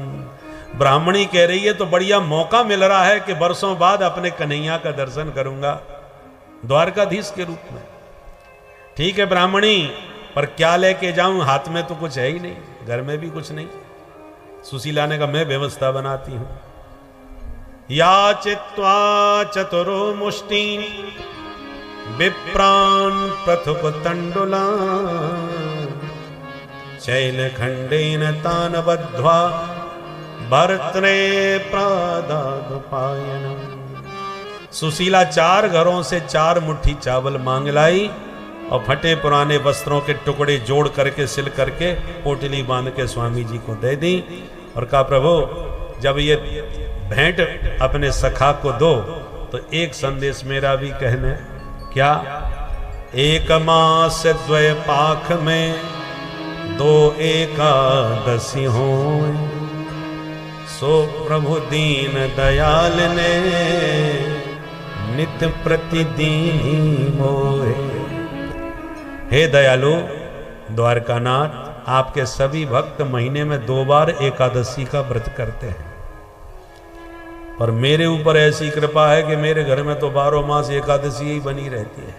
ब्राह्मणी कह रही है तो बढ़िया मौका मिल रहा है कि वर्षों बाद अपने कन्हैया का दर्शन करूंगा द्वारकाधीश के रूप में। ठीक है ब्राह्मणी, पर क्या लेके जाऊं? हाथ में तो कुछ है ही नहीं, घर में भी कुछ नहीं। सुशीला ने कहा मैं व्यवस्था बनाती हूं। याचित्वा चतुरो मुष्टि विप्रान प्रथुप तंडुला शैल खंडेन तान बद्ध्वा भर्त्रे प्रादादुपायनम। सुशीला 4 घरों से 4 मुट्ठी चावल मांग लाई और फटे पुराने वस्त्रों के टुकड़े जोड़ करके सिल करके पोटली बांध के स्वामी जी को दे दी और कहा प्रभु जब ये भेंट अपने सखा को दो तो एक संदेश मेरा भी कहने। क्या? एक मास द्वय पाख में 2 एकादशी हो, सो प्रभु दीन दयाल ने नित्य प्रतिदिन मोहे। हे दयालु द्वारकानाथ, आपके सभी भक्त महीने में 2 बार एकादशी का व्रत करते हैं, पर मेरे ऊपर ऐसी कृपा है कि मेरे घर में तो 12 मास एकादशी ही बनी रहती है।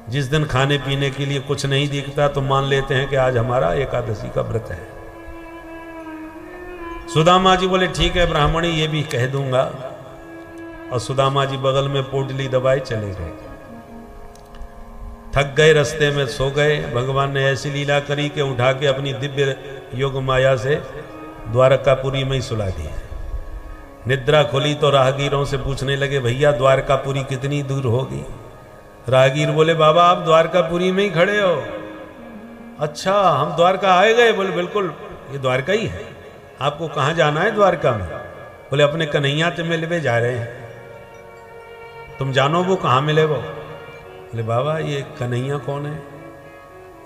जिस दिन खाने पीने के लिए कुछ नहीं दिखता तो मान लेते हैं कि आज हमारा एकादशी का व्रत है। सुदामा जी बोले ठीक है ब्राह्मणी, ये भी कह दूंगा। और सुदामा जी बगल में पोटली दबाए चले गए। थक गए, रास्ते में सो गए। भगवान ने ऐसी लीला करी कि उठा के अपनी दिव्य योग माया से द्वारकापुरी में ही सुला दिया। निद्रा खुली तो राहगीरों से पूछने लगे भैया द्वारकापुरी कितनी दूर होगी? राहगीर बोले बाबा आप द्वारकापुरी में ही खड़े हो। अच्छा हम द्वारका आए गए? बोले बिल्कुल ये द्वारका ही है। आपको कहाँ जाना है द्वारका में? बोले अपने कन्हैया से मिलवे जा रहे हैं। तुम जानो वो कहाँ मिले वो? बोले बाबा ये कन्हैया कौन है?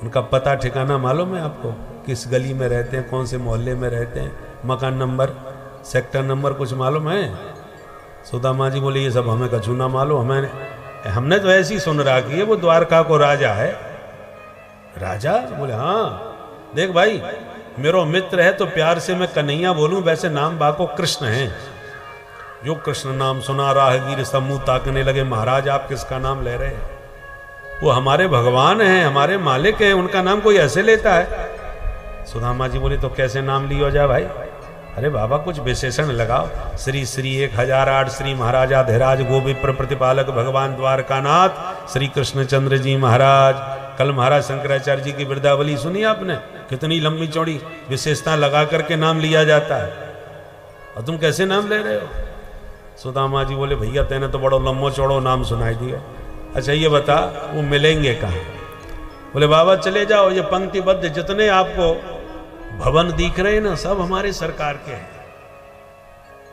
उनका पता ठिकाना मालूम है आपको? किस गली में रहते हैं, कौन से मोहल्ले में रहते हैं, मकान नंबर, सेक्टर नंबर कुछ मालूम है? सुदामा जी बोले ये सब हमें कछु ना मालूम, हमने तो ऐसी सुन रहा कि ये वो द्वारका को राजा है। राजा? बोले हाँ देख भाई मेरो मित्र है तो प्यार से मैं कन्हैया बोलूं, वैसे नाम बाको कृष्ण है। जो कृष्ण नाम सुना राहगीर समूह ताकने लगे, महाराज आप किसका नाम ले रहे हैं? वो हमारे भगवान हैं, हमारे मालिक हैं, उनका नाम कोई ऐसे लेता है? सुदामा जी बोले तो कैसे नाम लियो जा भाई? अरे बाबा कुछ विशेषण लगाओ। श्री श्री 1008 श्री महाराजा धीराज गोविप्र प्रतिपालक भगवान द्वारकानाथ श्री कृष्णचंद्र जी महाराज। कल महाराज शंकराचार्य जी की वृद्धावली सुनी आपने? कितनी लंबी चौड़ी विशेषता लगा करके नाम लिया जाता है, और तुम कैसे नाम ले रहे हो? सुदामा जी बोले भैया तेने तो बड़ो लंबो चौड़ो नाम सुनाई दिया। अच्छा ये बता वो मिलेंगे कहाँ? बोले बाबा चले जाओ, ये पंक्तिबद्ध जितने आपको भवन दिख रहे हैं ना सब हमारे सरकार के हैं,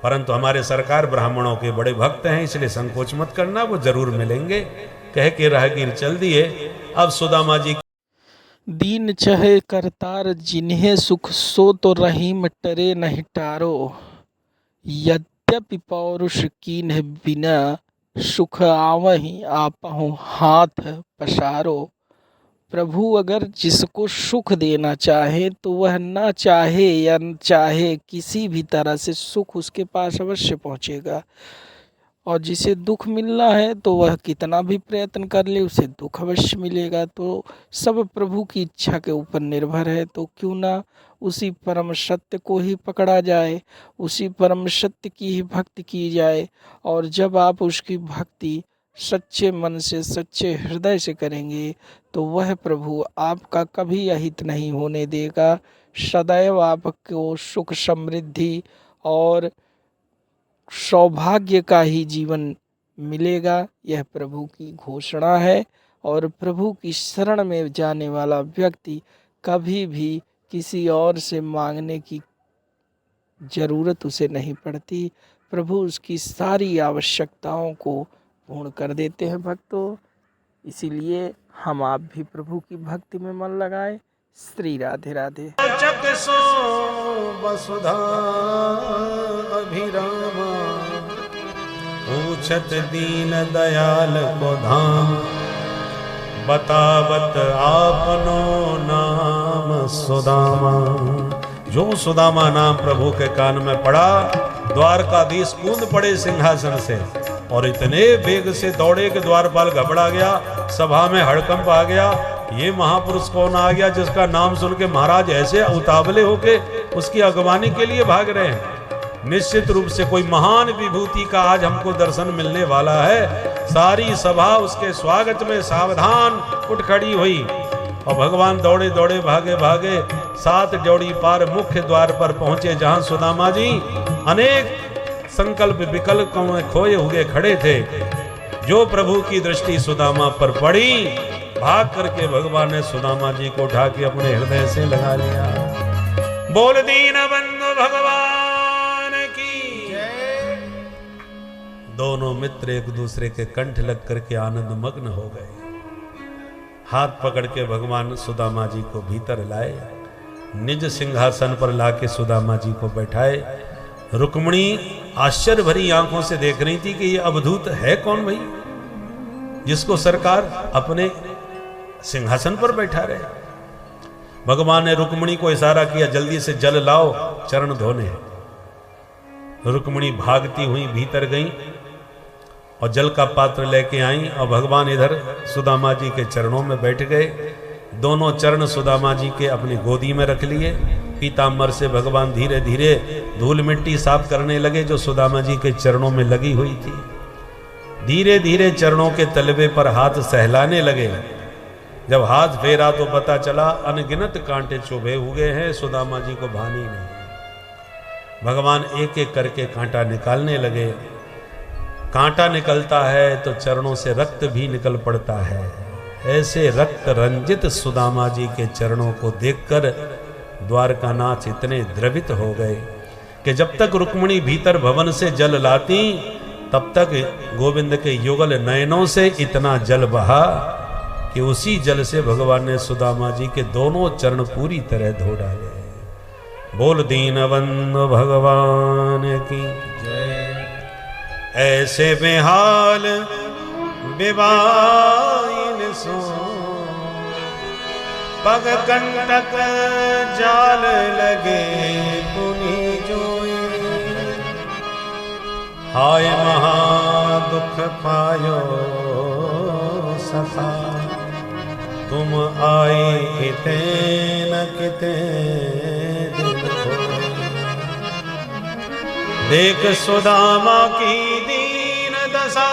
परंतु हमारे सरकार ब्राह्मणों के बड़े भक्त हैं, इसलिए संकोच मत करना, वो जरूर मिलेंगे। कह के राहगीर चल दिए। अब सुदामा जी दीन चहे करतार जिन्हें सुख सो तो रहीम टरे नहीं टारो। यद्यपि पौरुष कीन्ह बिना सुख आवहि आपहु हाथ पसारो। प्रभु अगर जिसको सुख देना चाहे तो वह ना चाहे या न चाहे किसी भी तरह से सुख उसके पास अवश्य पहुंचेगा, और जिसे दुख मिलना है तो वह कितना भी प्रयत्न कर ले उसे दुख अवश्य मिलेगा। तो सब प्रभु की इच्छा के ऊपर निर्भर है, तो क्यों ना उसी परम सत्य को ही पकड़ा जाए, उसी परम सत्य की ही भक्ति की जाए। और जब आप उसकी भक्ति सच्चे मन से सच्चे हृदय से करेंगे तो वह प्रभु आपका कभी अहित नहीं होने देगा। सदैव आपको सुख समृद्धि और सौभाग्य का ही जीवन मिलेगा, यह प्रभु की घोषणा है। और प्रभु की शरण में जाने वाला व्यक्ति कभी भी किसी और से मांगने की ज़रूरत उसे नहीं पड़ती। प्रभु उसकी सारी आवश्यकताओं को पूर्ण कर देते हैं भक्तों। इसीलिए हम आप भी प्रभु की भक्ति में मन लगाएं। श्री राधे राधे। चक सो वसुधा अभिरामा, पूछत दीन दयाल को धाम, बतावत आपनो नाम सुदामा। जो सुदामा नाम प्रभु के कान में पड़ा, द्वारकाधीश कूद पड़े सिंहासन से और इतने वेग से दौड़े कि द्वारपाल घबरा गया, सभा में हड़कंप आ गया। ये महापुरुष कौन आ गया जिसका नाम सुन के महाराज ऐसे उतावले होके उसकी अगवानी के लिए भाग रहे हैं। निश्चित रूप से कोई महान विभूति का आज हमको दर्शन मिलने वाला है। सारी सभा उसके स्वागत में सावधान उठ खड़ी हुई और भगवान दौड़े दौड़े भागे भागे 7 ड्योढ़ी पार मुख्य द्वार पर पहुंचे, जहां सुदामा जी अनेक संकल्प विकल्पों में खोए हुए खड़े थे। जो प्रभु की दृष्टि सुदामा पर पड़ी, भाग करके भगवान ने सुदामा जी को उठा के अपने हृदय से लगा लिया। बोल दीन बंधु भगवान की जय। दोनों मित्र एक दूसरे के कंठ लग करके आनंद मग्न हो गए। हाथ पकड़ के भगवान सुदामा जी को भीतर लाए, निज सिंहासन पर लाके सुदामा जी को बैठाए। रुक्मिणी आश्चर्य भरी आंखों से देख रही थी कि ये अवधूत है कौन भाई, जिसको सरकार अपने सिंहासन पर बैठा रहे। भगवान ने रुक्मिणी को इशारा किया, जल्दी से जल लाओ, चरण धोने। रुक्मिणी भागती हुई भीतर गई और जल का पात्र लेके आई और भगवान इधर सुदामा जी के चरणों में बैठ गए। दोनों चरण सुदामा जी के अपनी गोदी में रख लिए। पीताम्बर से भगवान धीरे धीरे धूल मिट्टी साफ करने लगे जो सुदामा जी के चरणों में लगी हुई थी। धीरे धीरे चरणों के तलवे पर हाथ सहलाने लगे। जब हाथ फेरा तो पता चला अनगिनत कांटे चुभे हुए हैं, सुदामा जी को भानी नहीं। भगवान एक एक करके कांटा निकालने लगे। कांटा निकलता है तो चरणों से रक्त भी निकल पड़ता है। ऐसे रक्त रंजित सुदामा जी के चरणों को देखकर द्वारकानाथ इतने द्रवित हो गए कि जब तक रुक्मिणी भीतर भवन से जल लाती तब तक गोविंद के युगल नयनों से इतना जल बहा कि उसी जल से भगवान ने सुदामा जी के दोनों चरण पूरी तरह धो डाले। बोल दीनबंधु भगवान की जय। ऐसे बेहाल बिबाइन सो पग कंटक जाल लगे पुनि जोई। हाय महा दुख पायो सखा तुम आए किते न किते दिन खोए। देख सुदामा की दीन दशा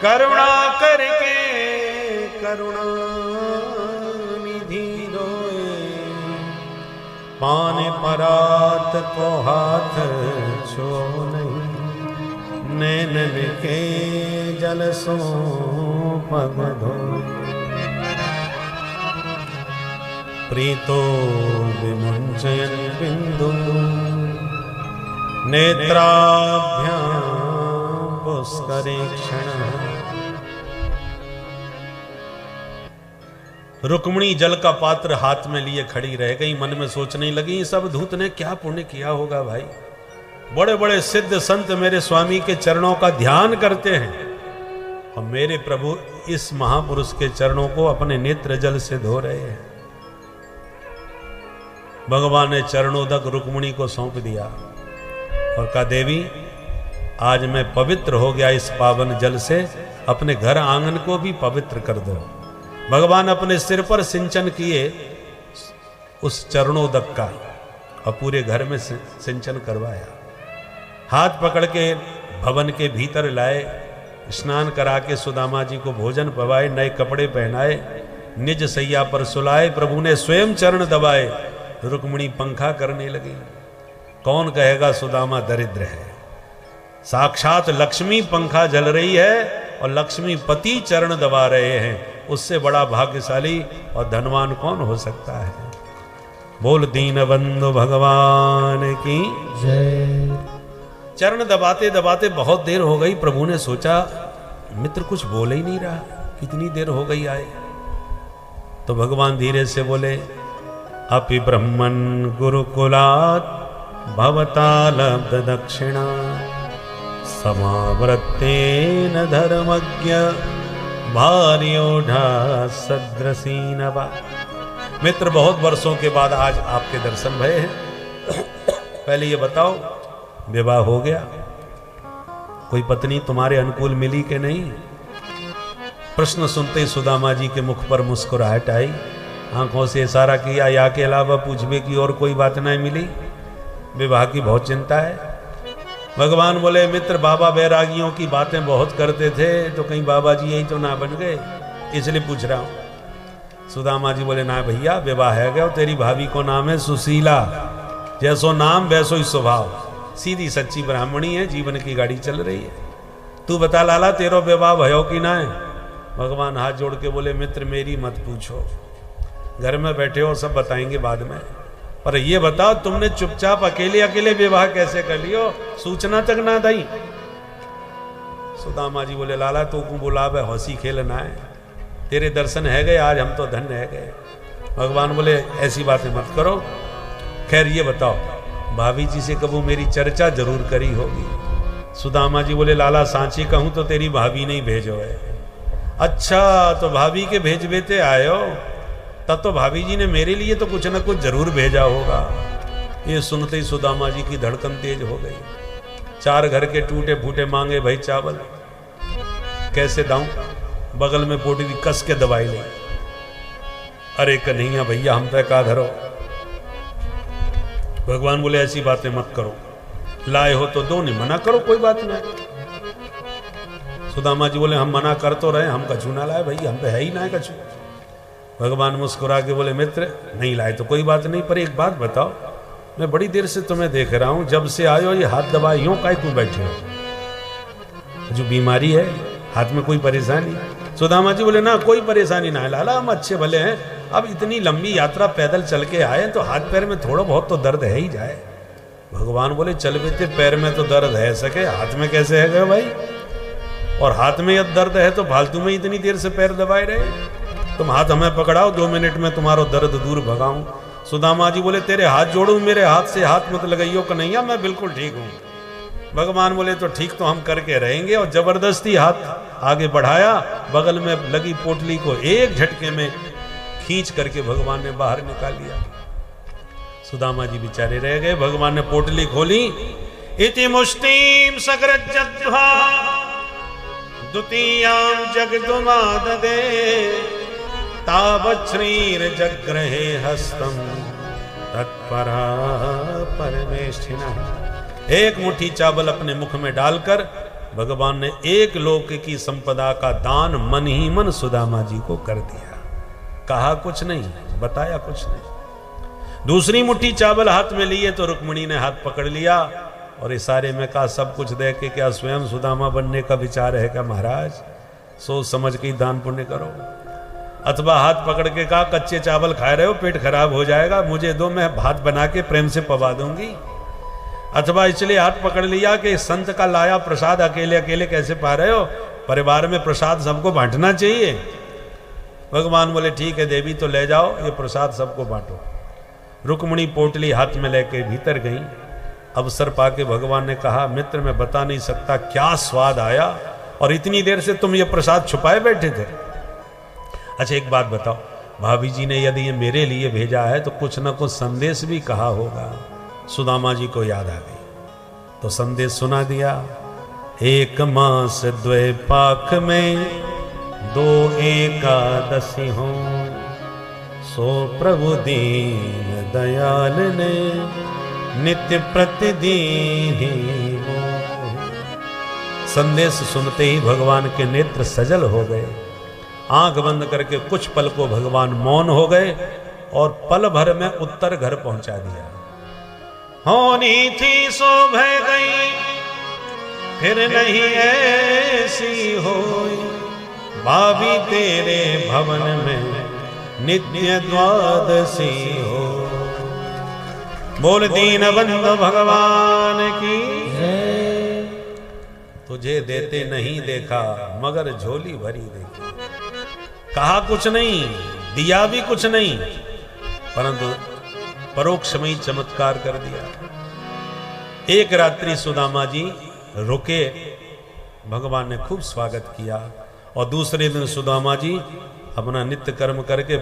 करुणा करके करुणा निधि रोए। पाने परात को हाथ छो नहीं नैनन के जल सो पग धोए। प्रीतो विमुंचयन बिंदु नेत्राभ्याम पुष्करे क्षण रुक्मिणी जल का पात्र हाथ में लिए खड़ी रह गई, मन में सोचने लगी सब धूत ने क्या पुण्य किया होगा भाई। बड़े बड़े सिद्ध संत मेरे स्वामी के चरणों का ध्यान करते हैं और मेरे प्रभु इस महापुरुष के चरणों को अपने नेत्र जल से धो रहे हैं। भगवान ने चरणोदक रुक्मिणी को सौंप दिया और कहा देवी आज मैं पवित्र हो गया इस पावन जल से, अपने घर आंगन को भी पवित्र कर दो। भगवान अपने सिर पर सिंचन किए उस चरणोदक का और पूरे घर में सिंचन करवाया। हाथ पकड़ के भवन के भीतर लाए, स्नान करा के सुदामा जी को भोजन पवाए, नए कपड़े पहनाए, निज सैया पर सुलाए। प्रभु ने स्वयं चरण दबाए, रुक्मिणी पंखा करने लगी। कौन कहेगा सुदामा दरिद्र है, साक्षात लक्ष्मी पंखा जल रही है और लक्ष्मी पति चरण दबा रहे हैं, उससे बड़ा भाग्यशाली और धनवान कौन हो सकता है। बोल दीन बंधु भगवान की जय। चरण दबाते दबाते बहुत देर हो गई। प्रभु ने सोचा मित्र कुछ बोल ही नहीं रहा, कितनी देर हो गई आए। तो भगवान धीरे से बोले अपि ब्रह्मन् गुरुकुलात् भवता लब्ध दक्षिणा समावृत्तेन धर्मज्ञ भार्योढ़ा सद्रसीनवा। मित्र बहुत वर्षों के बाद आज आपके दर्शन भये हैं। पहले ये बताओ विवाह हो गया, कोई पत्नी तुम्हारे अनुकूल मिली कि नहीं। प्रश्न सुनते सुदामा जी के मुख पर मुस्कुराहट आई, आंखों से इशारा किया या के अलावा पूछने की और कोई बात नहीं मिली। विवाह की बहुत चिंता है। भगवान बोले मित्र बाबा बैरागियों की बातें बहुत करते थे, तो कहीं बाबा जी यही तो ना बन गए, इसलिए पूछ रहा हूं। सुदामा जी बोले ना भैया विवाह है गया, तेरी भाभी को नाम है सुशीला, जैसो नाम वैसो ही स्वभाव, सीधी सच्ची ब्राह्मणी है, जीवन की गाड़ी चल रही है। तू बता लाला तेरो विवाह भयो कि ना है। भगवान हाथ जोड़ के बोले मित्र मेरी मत पूछो, घर में बैठे हो सब बताएंगे बाद में, पर ये बताओ तुमने चुपचाप अकेले अकेले विवाह कैसे कर लियो, सूचना तक ना दई। सुदामा जी बोले लाला तू को बुलावे हंसी खेलना है, तेरे दर्शन है गए आज, हम तो धन्य है गए। भगवान बोले ऐसी बातें मत करो। खैर ये बताओ भाभी जी से कबू मेरी चर्चा जरूर करी होगी। सुदामा जी बोले लाला सांची कहूं तो तेरी भाभी नहीं भेजो है। अच्छा तो भाभी के भेजबेते आयो, तब तो भाभी जी ने मेरे लिए तो कुछ न कुछ जरूर भेजा होगा। ये सुनते ही सुदामा जी की धड़कन तेज हो गई। 4 घर के टूटे फूटे मांगे भाई चावल, कैसे दाऊं, बगल में पोटली कस के दवाई ले। अरे कन्हैया भैया हम पे का धरो। भगवान बोले ऐसी बातें मत करो, लाए हो तो दो, नहीं मना करो कोई बात नहीं। सुदामा जी बोले हम मना कर तो रहे, हम कछू ना लाए भाई, हम पे है ही ना कछू। भगवान मुस्कुरा के बोले मित्र नहीं लाए तो कोई बात नहीं, पर एक बात बताओ, मैं बड़ी देर से तुम्हें देख रहा हूं, जब से आए हो ये हाथ दबाए यूं काय क्यों बैठे हो, जो बीमारी है हाथ में कोई परेशानी। सुदामा जी बोले ना कोई परेशानी ना है लाला, हम अच्छे भले हैं, अब इतनी लंबी यात्रा पैदल चल के आए तो हाथ पैर में थोड़ा बहुत तो दर्द है ही जाए। भगवान बोले चल बेटे पैर में तो दर्द है सके, हाथ में कैसे है गए भाई, और हाथ में यदि दर्द है तो फालतू में इतनी देर से पैर दबाए रहे। तुम हाथ हमें पकड़ाओ, 2 मिनट में तुम्हारा दर्द दूर भगाऊं। सुदामा जी बोले तेरे हाथ जोड़ू, मेरे हाथ से हाथ मत लगाइयो कन्हैया, मैं बिल्कुल ठीक हूं। भगवान बोले तो ठीक तो हम करके रहेंगे, और जबरदस्ती हाथ आगे बढ़ाया, बगल में लगी पोटली को एक झटके में खींच करके भगवान ने बाहर निकाल लिया। सुदामा जी बेचारे रह गए। भगवान ने पोटली खोली, इति मुष्टिम सग्रजध्वा द्वितीयां जगदुमाददे तावत् श्रीर जग्रहे हस्तम तत्परा परमेष्ठिनः। एक मुट्ठी चावल अपने मुख में डालकर भगवान ने 1 लोक की संपदा का दान मन ही मन सुदामा जी को कर दिया। कहा कुछ नहीं, बताया कुछ नहीं। दूसरी मुट्ठी चावल हाथ में लिए तो रुक्मिणी ने हाथ पकड़ लिया और इशारे में कहा सब कुछ दे के क्या स्वयं सुदामा बनने का विचार है क्या महाराज, सोच समझ के दान पुण्य करो। अथवा हाथ पकड़ के कहा कच्चे चावल खा रहे हो, पेट खराब हो जाएगा, मुझे दो, मैं भात बना के प्रेम से पवा दूंगी। अथवा इसलिए हाथ पकड़ लिया कि संत का लाया प्रसाद अकेले अकेले कैसे पा रहे हो, परिवार में प्रसाद सबको बांटना चाहिए। भगवान बोले ठीक है देवी, तो ले जाओ, ये प्रसाद सबको बांटो। रुक्मिणी पोटली हाथ में लेके भीतर गई। अवसर पाके भगवान ने कहा, मित्र मैं बता नहीं सकता क्या स्वाद आया, और इतनी देर से तुम ये प्रसाद छुपाए बैठे थे। अच्छा एक बात बताओ, भाभी जी ने यदि ये मेरे लिए भेजा है तो कुछ ना कुछ संदेश भी कहा होगा। सुदामा जी को याद आ गई तो संदेश सुना दिया। एक मास द्वै पाख में 2 एकादशी हो, सो प्रभु दीन दयाल ने नित्य प्रतिदिन ही हो। संदेश सुनते ही भगवान के नेत्र सजल हो गए। आंख बंद करके कुछ पल को भगवान मौन हो गए और पल भर में उत्तर घर पहुंचा दिया। होनी थी सो भय गई, फिर नहीं ऐसी होई, भाभी तेरे भवन में नित्य द्वादशी हो। बोल दीन बंधु भगवान की। तुझे देते नहीं देखा, मगर झोली भरी देखी। कहा कुछ नहीं, दिया भी कुछ नहीं, परंतु परोक्ष में ही चमत्कार कर दिया। एक रात्रि सुदामा जी रुके, भगवान ने खूब स्वागत किया, और दूसरे दिन सुदामा जी अपना नित्य कर्म करके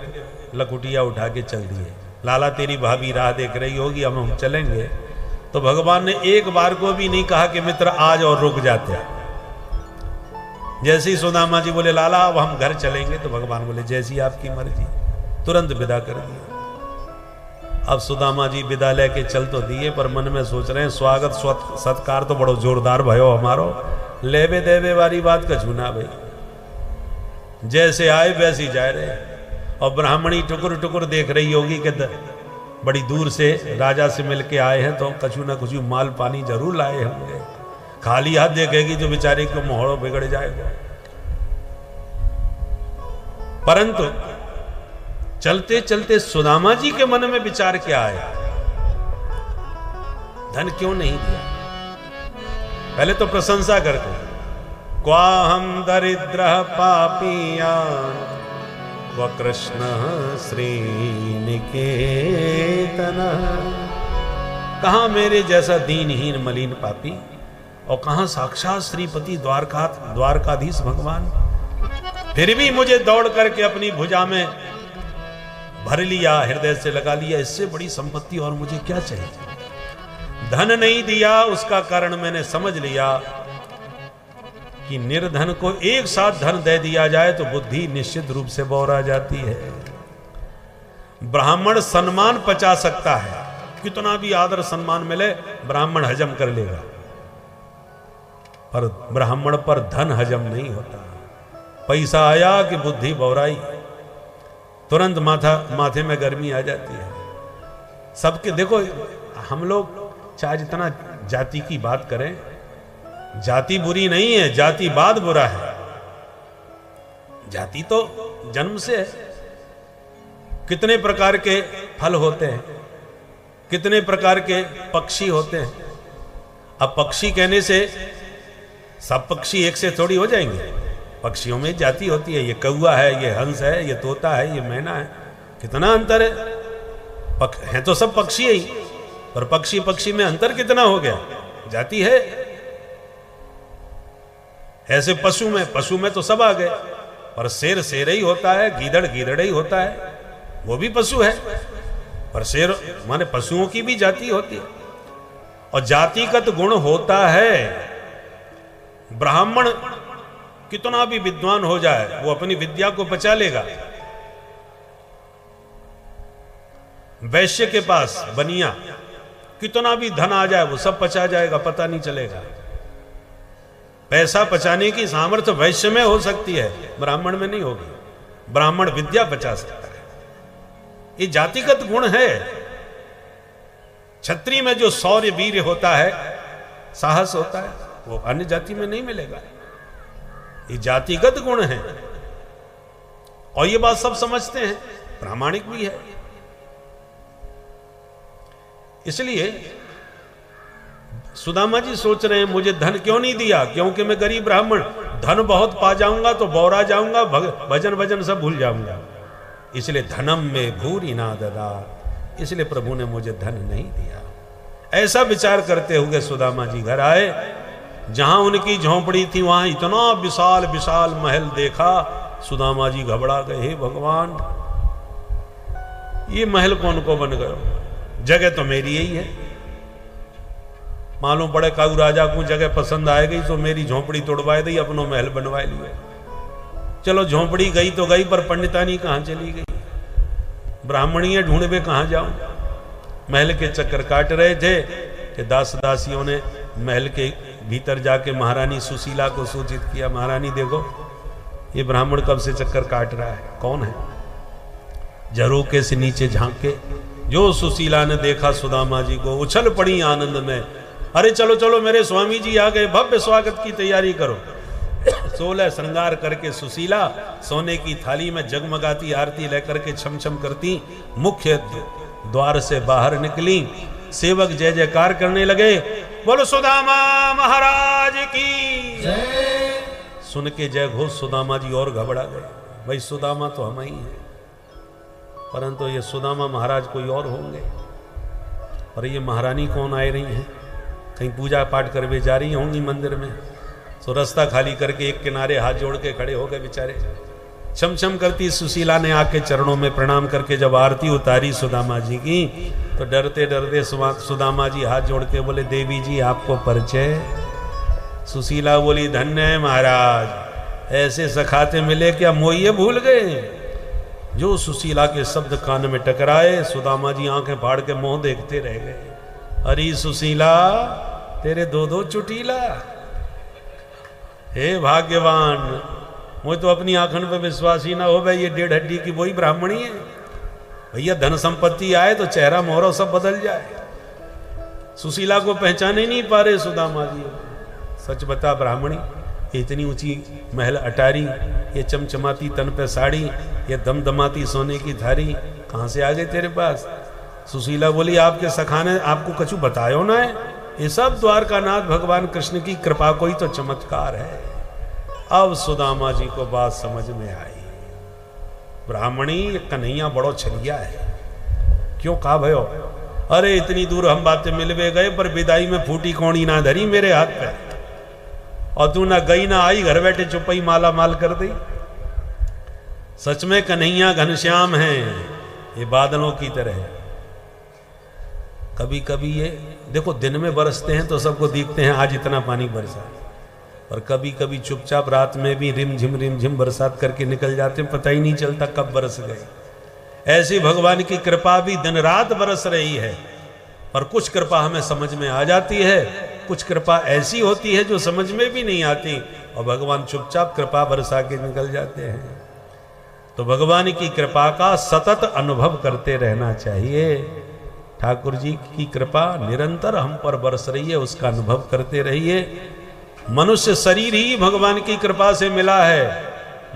लकुटिया उठा के चल दिए। लाला तेरी भाभी राह देख रही होगी, अब हम चलेंगे। तो भगवान ने एक बार को भी नहीं कहा कि मित्र आज और रुक जाते। जैसे ही सुदामा जी बोले लाला अब हम घर चलेंगे, तो भगवान बोले जैसी आपकी मर्जी, तुरंत विदा कर दिया। अब सुदामा जी विदा लेके चल तो दिए, पर मन में सोच रहे हैं स्वागत सत्कार तो बड़ो जोरदार भयो हमारो, लेवे देवे वाली बात का झूना भाई। जैसे आए वैसे ही जा रहे, और ब्राह्मणी टुकुर टुकुर देख रही होगी कि बड़ी दूर से राजा से मिलके आए हैं, तो कछु ना कुछ माल पानी जरूर लाए होंगे। खाली हाथ देखेगी जो बेचारे को मोहड़ो बिगड़ जाएगा। परंतु चलते चलते सुदामा जी के मन में विचार क्या आया, धन क्यों नहीं दिया? पहले तो प्रशंसा करके, क्वा हम दरिद्र पापियान व कृष्ण श्रीनिकेतन। कहां मेरे जैसा दीनहीन मलिन पापी, और कहां साक्षात श्रीपति द्वारकाधीश भगवान। फिर भी मुझे दौड़ करके अपनी भुजा में भर लिया, हृदय से लगा लिया। इससे बड़ी संपत्ति और मुझे क्या चाहिए? धन नहीं दिया, उसका कारण मैंने समझ लिया कि निर्धन को एक साथ धन दे दिया जाए तो बुद्धि निश्चित रूप से बौरा जाती है। ब्राह्मण सम्मान पचा सकता है, कितना भी आदर सम्मान मिले ब्राह्मण हजम कर लेगा, पर ब्राह्मण पर धन हजम नहीं होता। पैसा आया कि बुद्धि बौराई, तुरंत माथे में गर्मी आ जाती है। सबके देखो, हम लोग चाहे जितना जाति की बात करें, जाति बुरी नहीं है, जातिवाद बुरा है। जाति तो जन्म से है। कितने प्रकार के फल होते हैं, कितने प्रकार के पक्षी होते हैं। अब पक्षी कहने से सब पक्षी एक से थोड़ी हो जाएंगे। पक्षियों में जाति होती है, ये कौवा है, ये हंस है, ये तोता है, ये मैना है, कितना अंतर है। हैं तो सब पक्षी ही, पर पक्षी पक्षी में अंतर कितना हो गया, जाति है। ऐसे पशु में तो सब आ गए, पर शेर शेर ही होता है, गीदड़ गीदड़ ही होता है, वो भी पशु है। पर शेर माने पशुओं की भी जाति होती है, और जातिगत गुण होता है। ब्राह्मण कितना भी विद्वान हो जाए, वो अपनी विद्या को बचा लेगा। वैश्य के पास बनिया कितना भी धन आ जाए, वो सब पचा जाएगा, पता नहीं चलेगा। पैसा पचाने की सामर्थ्य वैश्य में हो सकती है, ब्राह्मण में नहीं होगी। ब्राह्मण विद्या बचा सकता है, ये जातिगत गुण है। क्षत्रिय में जो शौर्य वीर्य होता है, साहस होता है, वो अन्य जाति में नहीं मिलेगा। ये जातिगत गुण है, और ये बात सब समझते हैं, प्रामाणिक भी है। इसलिए सुदामा जी सोच रहे हैं मुझे धन क्यों नहीं दिया, क्योंकि मैं गरीब ब्राह्मण। धन बहुत पा जाऊंगा तो बौरा जाऊंगा, भजन भजन सब भूल जाऊंगा। इसलिए धनम में भूरी ना ददा, इसलिए प्रभु ने मुझे धन नहीं दिया। ऐसा विचार करते हुए सुदामा जी घर आए। जहां उनकी झोंपड़ी थी वहां इतना विशाल विशाल महल देखा, सुदामा जी घबरा गए, हे भगवान ये महल कौन को बन गयो, जगह तो मेरी यही है। मालूम पड़े काऊ राजा को जगह पसंद आ गई तो मेरी झोंपड़ी तोड़वाए दी, अपनो महल बनवाए लिए। चलो झोंपड़ी गई तो गई, पर पंडितानी कहां चली गई, ब्राह्मणीय ढूंढवे कहां जाऊं। महल के चक्कर काट रहे थे कि दास दासियों ने महल के भीतर जाके महारानी सुशीला को सूचित किया, महारानी देखो ये ब्राह्मण कब से चक्कर काट रहा है, कौन है। झरोके से नीचे झांके, जो सुशीला ने देखा सुदामा जी को, उछल पड़ी आनंद में, अरे चलो चलो मेरे स्वामी जी आ गए, भव्य स्वागत की तैयारी करो। 16 श्रृंगार करके सुशीला सोने की थाली में जगमगाती आरती लेकर के छम छम करती मुख्य द्वार से बाहर निकली। सेवक जय जयकार करने लगे, बोलो सुदामा महाराज की जय। सुन के जय घोष सुदामा जी और घबरा गए, भाई सुदामा तो हम ही हैं, परंतु ये सुदामा महाराज कोई और होंगे। और ये महारानी कौन आ रही हैं, कहीं पूजा पाठ करवे जा रही होंगी मंदिर में। तो रास्ता खाली करके एक किनारे हाथ जोड़ के खड़े हो गए बेचारे। छम छम करती सुशीला ने आके चरणों में प्रणाम करके जब आरती उतारी सुदामा जी की, तो डरते डरते सुदामा जी हाथ जोड़ के बोले, देवी जी आपको परिचय। सुशीला बोली, धन्य है महाराज, ऐसे सखाते मिले क्या मोहिए भूल गए। जो सुशीला के शब्द कान में टकराए, सुदामा जी आंखें फाड़ के मुंह देखते रह गए। अरे सुशीला तेरे दो दो चुटीला, हे भाग्यवान, मुझे तो अपनी आंखन पे विश्वास ही ना हो भाई ये 1.5 हड्डी की वही ब्राह्मणी है। भैया धन संपत्ति आए तो चेहरा मोहरा सब बदल जाए। सुशीला को पहचाने नहीं पा रहे सुदामा जी। सच बता ब्राह्मणी, इतनी ऊंची महल अटारी, ये चमचमाती तन पे साड़ी, ये दमदमाती सोने की थारी कहां से आ गए तेरे पास। सुशीला बोली, आपके सखा ने आपको कछु बतायो ना है, ये सब द्वारकानाथ भगवान कृष्ण की कृपा कोई तो चमत्कार है। अब सुदामा जी को बात समझ में आई, ब्राह्मणी कन्हैया बड़ो छलिया है। क्यों कहा भयो, अरे इतनी दूर हम बातें मिलवे गए, पर विदाई में फूटी कौड़ी ना धरी मेरे हाथ पे, और तू ना गई ना आई, घर बैठे चुपई माला माल कर दी। सच में कन्हैया घनश्याम हैं, ये बादलों की तरह। कभी कभी ये देखो दिन में बरसते हैं तो सबको दिखते हैं आज इतना पानी बरसा, और कभी कभी चुपचाप रात में भी रिम झिम बरसात करके निकल जाते हैं, पता ही नहीं चलता कब बरस गए। ऐसी भगवान की कृपा भी दिन रात बरस रही है, पर कुछ कृपा हमें समझ में आ जाती है, कुछ कृपा ऐसी होती है जो समझ में भी नहीं आती, और भगवान चुपचाप कृपा बरसा के निकल जाते हैं। तो भगवान की कृपा का सतत अनुभव करते रहना चाहिए। ठाकुर जी की कृपा निरंतर हम पर बरस रही है, उसका अनुभव करते रहिए। मनुष्य शरीर ही भगवान की कृपा से मिला है,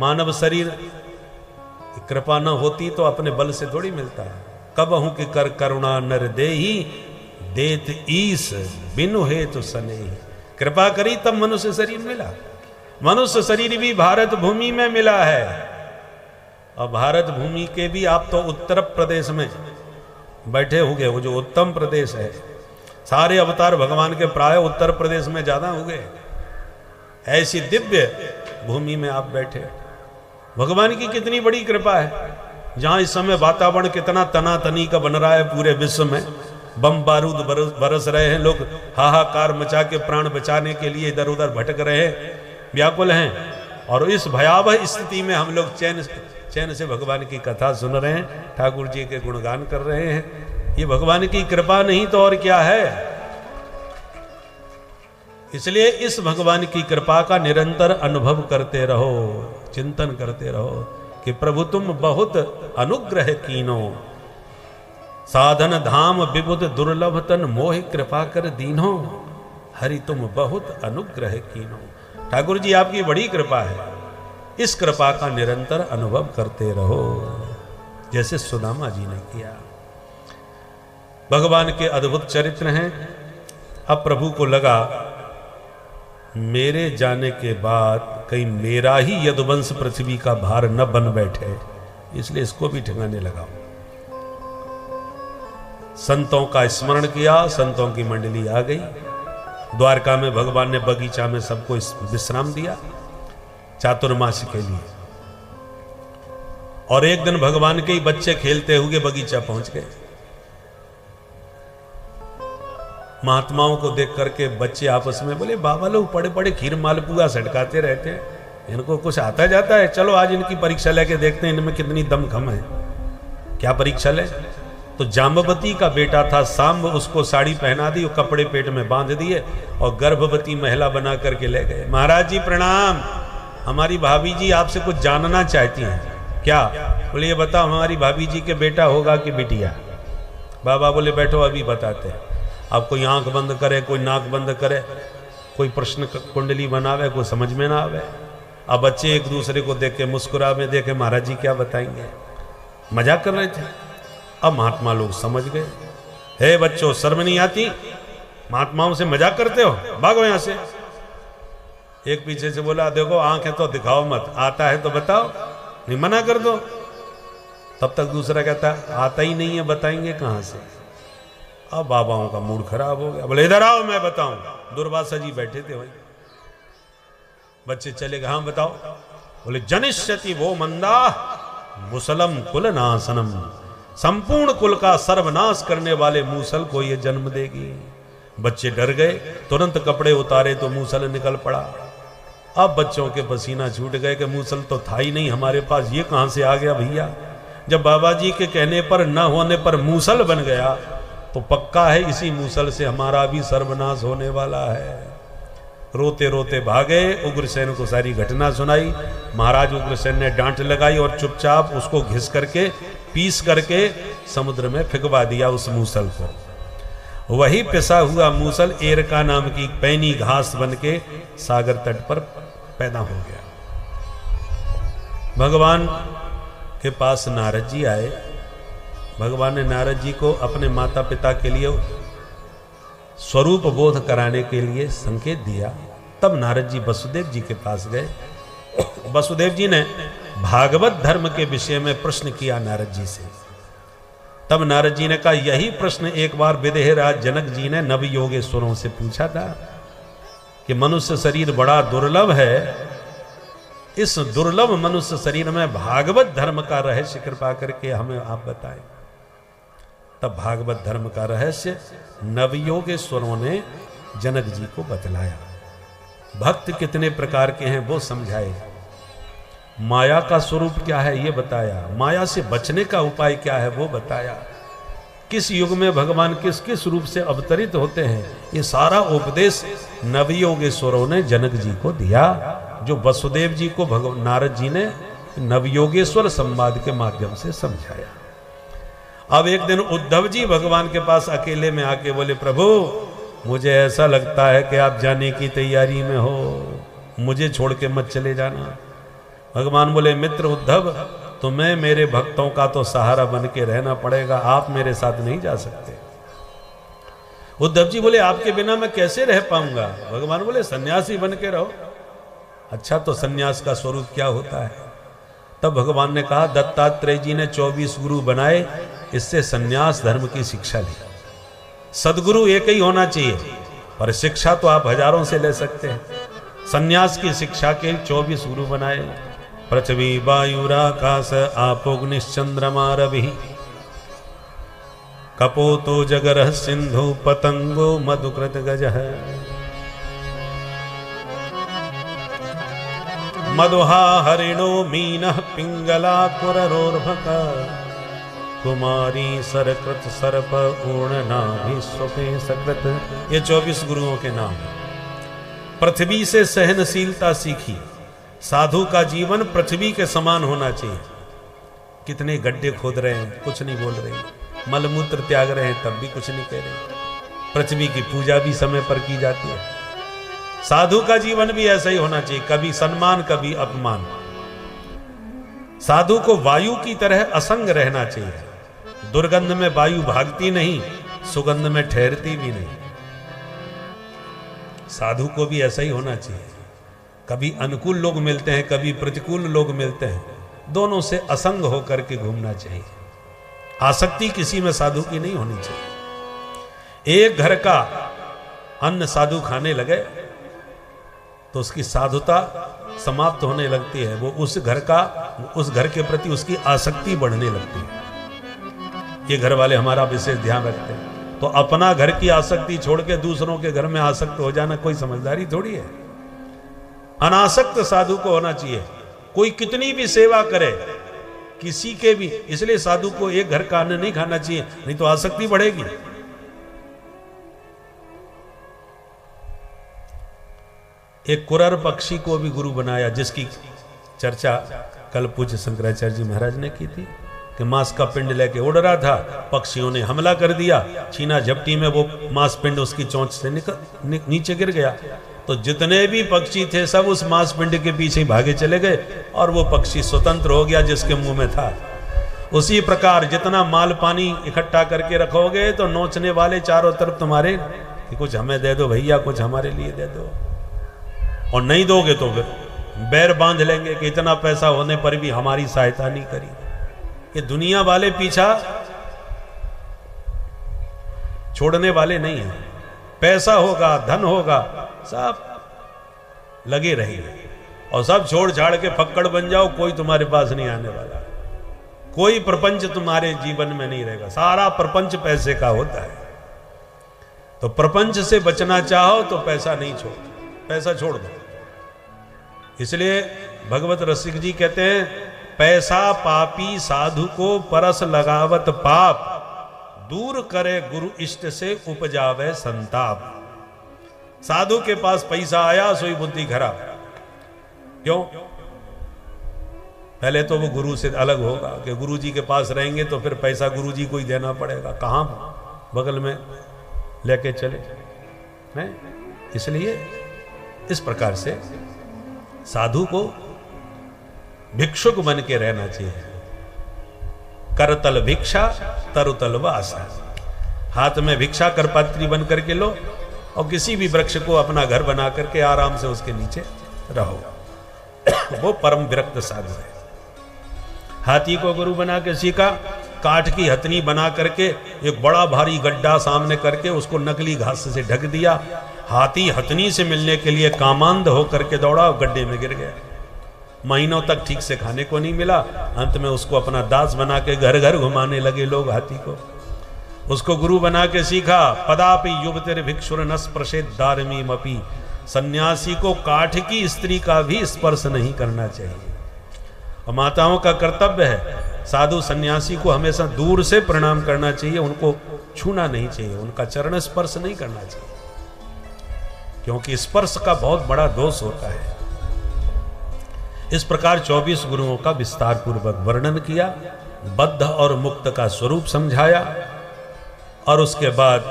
मानव शरीर कृपा न होती तो अपने बल से थोड़ी मिलता है। कबहू की कर करुणा नर देही, देत ईस बिनु हेतु सनेही। कृपा करी तब मनुष्य शरीर मिला। मनुष्य शरीर भी भारत भूमि में मिला है, और भारत भूमि के भी आप तो उत्तर प्रदेश में बैठे होंगे, वो जो उत्तम प्रदेश है, सारे अवतार भगवान के प्राय उत्तर प्रदेश में ज्यादा हो गए। ऐसी दिव्य भूमि में आप बैठे, भगवान की कितनी बड़ी कृपा है। जहां इस समय वातावरण कितना तना तनी का बन रहा है, पूरे विश्व में बम बारूद बरस रहे हैं, लोग हाहाकार मचा के प्राण बचाने के लिए इधर उधर भटक रहे हैं, व्याकुल हैं, और इस भयावह स्थिति में हम लोग चैन से भगवान की कथा सुन रहे हैं, ठाकुर जी के गुणगान कर रहे हैं। ये भगवान की कृपा नहीं तो और क्या है। इसलिए इस भगवान की कृपा का निरंतर अनुभव करते रहो, चिंतन करते रहो कि प्रभु तुम बहुत अनुग्रह कीनो, साधन धाम विबुध दुर्लभ तन मोहि कृपा कर दीनो, हरि तुम बहुत अनुग्रह कीनो। ठाकुर जी आपकी बड़ी कृपा है, इस कृपा का निरंतर अनुभव करते रहो, जैसे सुदामा जी ने किया। भगवान के अद्भुत चरित्र हैं। अब प्रभु को लगा मेरे जाने के बाद कहीं मेरा ही यदुवंश पृथ्वी का भार न बन बैठे, इसलिए इसको भी ठिकाने लगाओ। संतों का स्मरण किया, संतों की मंडली आ गई। द्वारका में भगवान ने बगीचा में सबको विश्राम दिया चातुर्मास के लिए। और एक दिन भगवान के ही बच्चे खेलते हुए बगीचा पहुंच गए। महात्माओं को देख करके बच्चे आपस में बोले, बाबा लोग पड़े पड़े खीर मालपुआ सटकाते रहते हैं, इनको कुछ आता जाता है, चलो आज इनकी परीक्षा लेके देखते हैं इनमें कितनी दमखम है। क्या परीक्षा ले? तो जाम्बवती का बेटा था सांब, उसको साड़ी पहना दी और कपड़े पेट में बांध दिए और गर्भवती महिला बना करके ले गए। महाराज जी प्रणाम, हमारी भाभी जी आपसे कुछ जानना चाहती हैं। क्या? बोले ये बताओ हमारी भाभी जी के बेटा होगा कि बिटिया? बाबा बोले बैठो अभी बताते हैं। अब कोई आंख बंद करे, कोई नाक बंद करे, कोई प्रश्न कुंडली बनावे, कोई समझ में ना आवे। अब बच्चे एक दूसरे को देख के मुस्कुरा में देखे, महाराज जी क्या बताएंगे, मजाक कर रहे थे। अब महात्मा लोग समझ गए, हे बच्चों शर्म नहीं आती, महात्माओं से मजाक करते हो, भागो यहां से। एक पीछे से बोला, देखो आंख है तो दिखाओ मत, आता है तो बताओ, नहीं मना कर दो। तब तक दूसरा कहता आता ही नहीं है, बताएंगे कहां से। अब बाबाओं का मूड खराब हो गया, बोले इधर आओ मैं बताऊं। दुर्वासा जी बैठे थे वहीं, बच्चे चले गए, हाँ बताओ। बोले जनिष्यति वो मंदा मुसलम कुल नासनम, संपूर्ण कुल का सर्वनाश करने वाले मूसल को ये जन्म देगी। बच्चे डर गए, तुरंत कपड़े उतारे तो मूसल निकल पड़ा। अब बच्चों के पसीना छूट गए कि मूसल तो था ही नहीं हमारे पास, ये कहां से आ गया भैया। जब बाबा जी के कहने पर न होने पर मूसल बन गया तो पक्का है इसी मूसल से हमारा भी सर्वनाश होने वाला है। रोते रोते भागे, उग्रसेन को सारी घटना सुनाई। महाराज उग्रसेन ने डांट लगाई और चुपचाप उसको घिस करके पीस करके समुद्र में फेंकवा दिया उस मूसल को। वही पिसा हुआ मूसल एरका नाम की पैनी घास बन के सागर तट पर पैदा हो गया। भगवान के पास नारद जी आए। भगवान ने नारद जी को अपने माता पिता के लिए स्वरूप बोध कराने के लिए संकेत दिया। तब नारद जी वसुदेव जी के पास गए। वसुदेव जी ने भागवत धर्म के विषय में प्रश्न किया नारद जी से। तब नारद जी ने कहा, यही प्रश्न एक बार विदेहराज जनक जी ने नव योगेश्वरों से पूछा था कि मनुष्य शरीर बड़ा दुर्लभ है, इस दुर्लभ मनुष्य शरीर में भागवत धर्म का रहस्य कृपा करके हमें आप बताएं। तब भागवत धर्म का रहस्य नवयोगेश्वरों ने जनक जी को बतलाया। भक्त कितने प्रकार के हैं वो समझाए। माया का स्वरूप क्या है ये बताया। माया से बचने का उपाय क्या है वो बताया। किस युग में भगवान किस किस रूप से अवतरित होते हैं, ये सारा उपदेश नवयोगेश्वरों ने जनक जी को दिया, जो वसुदेव जी को नारद जी ने नवयोगेश्वर संवाद के माध्यम से समझाया। अब एक दिन उद्धव जी भगवान के पास अकेले में आके बोले, प्रभु मुझे ऐसा लगता है कि आप जाने की तैयारी में हो, मुझे छोड़ के मत चले जाना। भगवान बोले, मित्र उद्धव, तुम्हें मेरे भक्तों का तो सहारा बन के रहना पड़ेगा, आप मेरे साथ नहीं जा सकते। उद्धव जी बोले, आपके बिना मैं कैसे रह पाऊंगा। भगवान बोले, सन्यासी बन के रहो। अच्छा, तो सन्यास का स्वरूप क्या होता है। तब भगवान ने कहा, दत्तात्रेय जी ने 24 गुरु बनाए, इससे सन्यास धर्म की शिक्षा ली। सदगुरु एक ही होना चाहिए, पर शिक्षा तो आप हजारों से ले सकते हैं। सन्यास की शिक्षा के 24 गुरु बनाए। पृथ्वी वायुराकाश आपोग्निश्चंद्रमा रवि, कपोतो जगरः सिंधु पतंगो मधुकृत गजः, मधुहा हरिणो मीनः पिंगला कुररोर्भक, कुमारी सरकृत सर्प ऊर्णनाभि स्वपे सकृत। ये 24 गुरुओं के नाम। पृथ्वी से सहनशीलता सीखी। साधु का जीवन पृथ्वी के समान होना चाहिए। कितने गड्ढे खोद रहे हैं, कुछ नहीं बोल रहे, मलमूत्र त्याग रहे हैं, तब भी कुछ नहीं कह रहे। पृथ्वी की पूजा भी समय पर की जाती है। साधु का जीवन भी ऐसा ही होना चाहिए, कभी सम्मान कभी अपमान। साधु को वायु की तरह असंग रहना चाहिए। दुर्गंध में वायु भागती नहीं, सुगंध में ठहरती भी नहीं। साधु को भी ऐसा ही होना चाहिए। कभी अनुकूल लोग मिलते हैं, कभी प्रतिकूल लोग मिलते हैं, दोनों से असंग होकर के घूमना चाहिए। आसक्ति किसी में साधु की नहीं होनी चाहिए। एक घर का अन्न साधु खाने लगे तो उसकी साधुता समाप्त होने लगती है, वो उस घर के प्रति उसकी आसक्ति बढ़ने लगती है। ये घर वाले हमारा विशेष ध्यान रखते हैं। तो अपना घर की आसक्ति छोड़ के दूसरों के घर में आसक्त हो जाना कोई समझदारी थोड़ी है। अनासक्त साधु को होना चाहिए। कोई कितनी भी सेवा करे किसी के भी, इसलिए साधु को एक घर का अन्न नहीं खाना चाहिए, नहीं तो आसक्ति बढ़ेगी। एक कुरर पक्षी को भी गुरु बनाया, जिसकी चर्चा कल पूज्य शंकराचार्य जी महाराज ने की थी कि मांस का पिंड लेके उड़ रहा था, पक्षियों ने हमला कर दिया, छीना झपटी में वो मांस पिंड उसकी चोंच से नीचे गिर गया। तो जितने भी पक्षी थे सब उस मांस पिंड के पीछे ही भागे चले गए और वो पक्षी स्वतंत्र हो गया जिसके मुंह में था। उसी प्रकार जितना माल पानी इकट्ठा करके रखोगे तो नोचने वाले चारों तरफ तुम्हारे कि कुछ हमें दे दो भैया, कुछ हमारे लिए दे दो, और नहीं दोगे तो फिर बैर बांध लेंगे कि इतना पैसा होने पर भी हमारी सहायता नहीं करी। ये दुनिया वाले पीछा छोड़ने वाले नहीं है। पैसा होगा, धन होगा, सब लगे रहेंगे और सब छोड़ छाड़ के फक्कड़ बन जाओ, कोई तुम्हारे पास नहीं आने वाला। कोई प्रपंच तुम्हारे जीवन में नहीं रहेगा, सारा प्रपंच पैसे का होता है। तो प्रपंच से बचना चाहो तो पैसा नहीं छोड़, पैसा छोड़ दो। इसलिए भगवत रसिक जी कहते हैं, पैसा पापी साधु को परस लगावत पाप, दूर करे गुरु इष्ट से उपजावे संताप। साधु के पास पैसा आया सोई बुद्धि खराब। क्यों? पहले तो वो गुरु से अलग होगा कि गुरु जी के पास रहेंगे तो फिर पैसा गुरु जी को ही देना पड़ेगा, कहां बगल में लेके चले हैं। इसलिए इस प्रकार से साधु को भिक्षुक बन के रहना चाहिए। करतल भिक्षा तरुतल वासा, हाथ में भिक्षा करपात्री बन करके लो और किसी भी वृक्ष को अपना घर बना करके आराम से उसके नीचे रहो। वो परम विरक्त साधु है। हाथी को गुरु बना के सीखा, काठ की हथनी बना करके एक बड़ा भारी गड्ढा सामने करके उसको नकली घास से ढक दिया। हाथी हथनी से मिलने के लिए कामांध होकर के दौड़ा, गड्ढे में गिर गया। महीनों तक ठीक से खाने को नहीं मिला। अंत में उसको अपना दास बना के घर घर घुमाने लगे लोग हाथी को। उसको गुरु बना के सीखा। पदापि युवतिर भिक्षुर न स्पर्शेत दारमीमपि, सन्यासी को काठ की स्त्री का भी स्पर्श नहीं करना चाहिए। और माताओं का कर्तव्य है, साधु सन्यासी को हमेशा दूर से प्रणाम करना चाहिए, उनको छूना नहीं चाहिए, उनका चरण स्पर्श नहीं करना चाहिए, क्योंकि स्पर्श का बहुत बड़ा दोष होता है। इस प्रकार 24 गुरुओं का विस्तार पूर्वक वर्णन किया, बद्ध और मुक्त का स्वरूप समझाया, और उसके बाद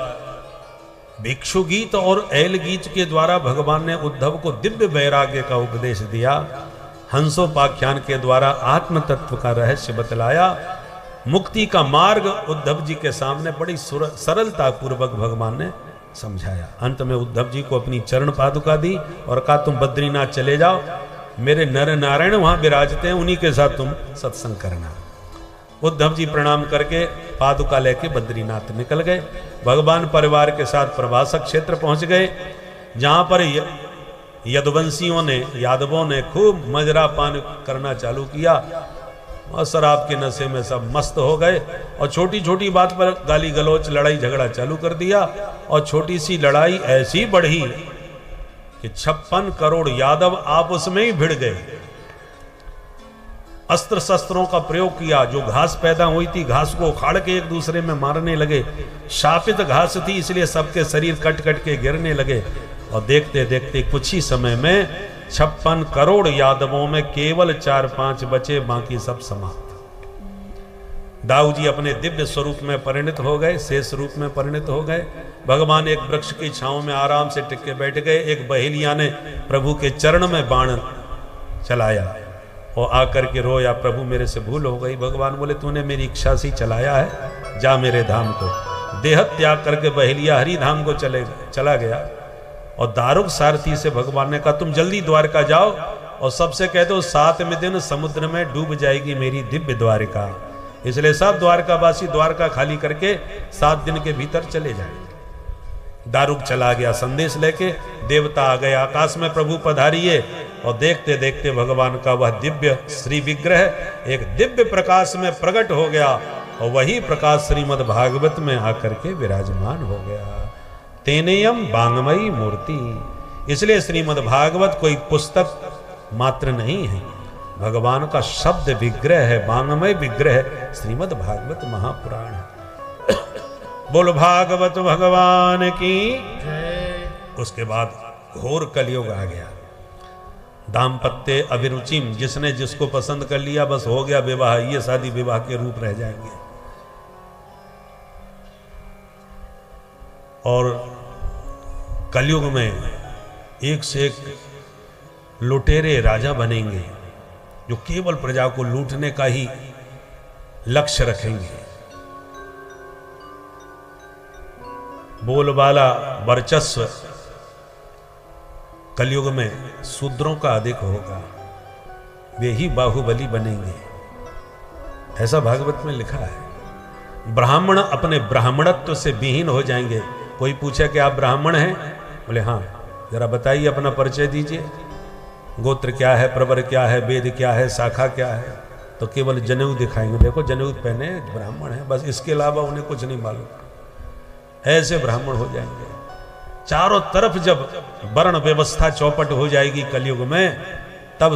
भिक्षु गीत और ऐल गीत के द्वारा भगवान ने उद्धव को दिव्य वैराग्य का उपदेश दिया। हंसोपाख्यान के द्वारा आत्म तत्व का रहस्य बतलाया। मुक्ति का मार्ग उद्धव जी के सामने बड़ी सरलता पूर्वक भगवान ने समझाया। अंत में उद्धव जी को अपनी चरण पादुका दी और कहा, तुम बद्रीनाथ चले जाओ, मेरे नर नारायण वहां विराजते हैं, उन्हीं के साथ तुम सत्संग करना। उद्धव जी प्रणाम करके पादुका लेके बद्रीनाथ निकल गए। भगवान परिवार के साथ प्रवासक क्षेत्र पहुंच गए, जहां पर यादवों ने खूब मजरा पान करना चालू किया और शराब के नशे में सब मस्त हो गए और छोटी छोटी बात पर गाली गलौच लड़ाई झगड़ा चालू कर दिया। और छोटी सी लड़ाई ऐसी बढ़ी कि 56 करोड़ यादव आपस में ही भिड़ गए। अस्त्र शस्त्रों का प्रयोग किया, जो घास पैदा हुई थी घास को उखाड़ के एक दूसरे में मारने लगे। शापित घास थी इसलिए सबके शरीर कट कट के गिरने लगे। और देखते देखते कुछ ही समय में 56 करोड़ यादवों में केवल 4-5 बचे, बाकी सब समाप्त। दाऊ जी अपने दिव्य स्वरूप में परिणत हो गए, शेष रूप में परिणत हो गए। भगवान एक वृक्ष की छांव में आराम से टिक के बैठ गए। एक बहेलिया ने प्रभु के चरण में बाण चलाया और आकर के रोया, प्रभु मेरे से भूल हो गई। भगवान बोले, तूने मेरी इच्छा से चलाया है, जा मेरे धाम को। देह त्याग करके बहेलिया हरि धाम को चला गया। और दारुक सारथी से भगवान ने कहा तुम जल्दी द्वारका जाओ और सबसे कह दो 7वें दिन समुद्र में डूब जाएगी मेरी दिव्य द्वारिका। इसलिए सब द्वारकावासी द्वारका खाली करके 7 दिन के भीतर चले जाएंगे। दारुक चला गया संदेश लेके, देवता आ गए, आकाश में प्रभु पधारिए, और देखते देखते भगवान का वह दिव्य श्री विग्रह एक दिव्य प्रकाश में प्रकट हो गया, और वही प्रकाश श्रीमद् भागवत में आकर के विराजमान हो गया। तेनेयम बांगमयी मूर्ति। इसलिए श्रीमद् भागवत कोई पुस्तक मात्र नहीं है, भगवान का शब्द विग्रह है, बांगमय विग्रह श्रीमद् भागवत महापुराण है। बोल भागवत भगवान की। उसके बाद घोर कलयुग आ गया। दाम्पत्य अभिरुचिम, जिसने जिसको पसंद कर लिया बस हो गया विवाह, ये शादी विवाह के रूप रह जाएंगे। और कलयुग में एक से एक लुटेरे राजा बनेंगे जो केवल प्रजा को लूटने का ही लक्ष्य रखेंगे। बोलबाला वर्चस्व कलयुग में शूद्रों का अधिक होगा, वे ही बाहुबली बनेंगे, ऐसा भागवत में लिखा है। ब्राह्मण अपने ब्राह्मणत्व से विहीन हो जाएंगे। कोई पूछे कि आप ब्राह्मण हैं? बोले हाँ। जरा बताइए, अपना परिचय दीजिए, गोत्र क्या है, प्रवर क्या है, वेद क्या है, शाखा क्या है? तो केवल जनेऊ दिखाएंगे, देखो जनेऊ पहने ब्राह्मण है, बस इसके अलावा उन्हें कुछ नहीं मालूम। ऐसे ब्राह्मण हो जाएंगे। चारों तरफ जब वर्ण व्यवस्था चौपट हो जाएगी कलयुग में, तब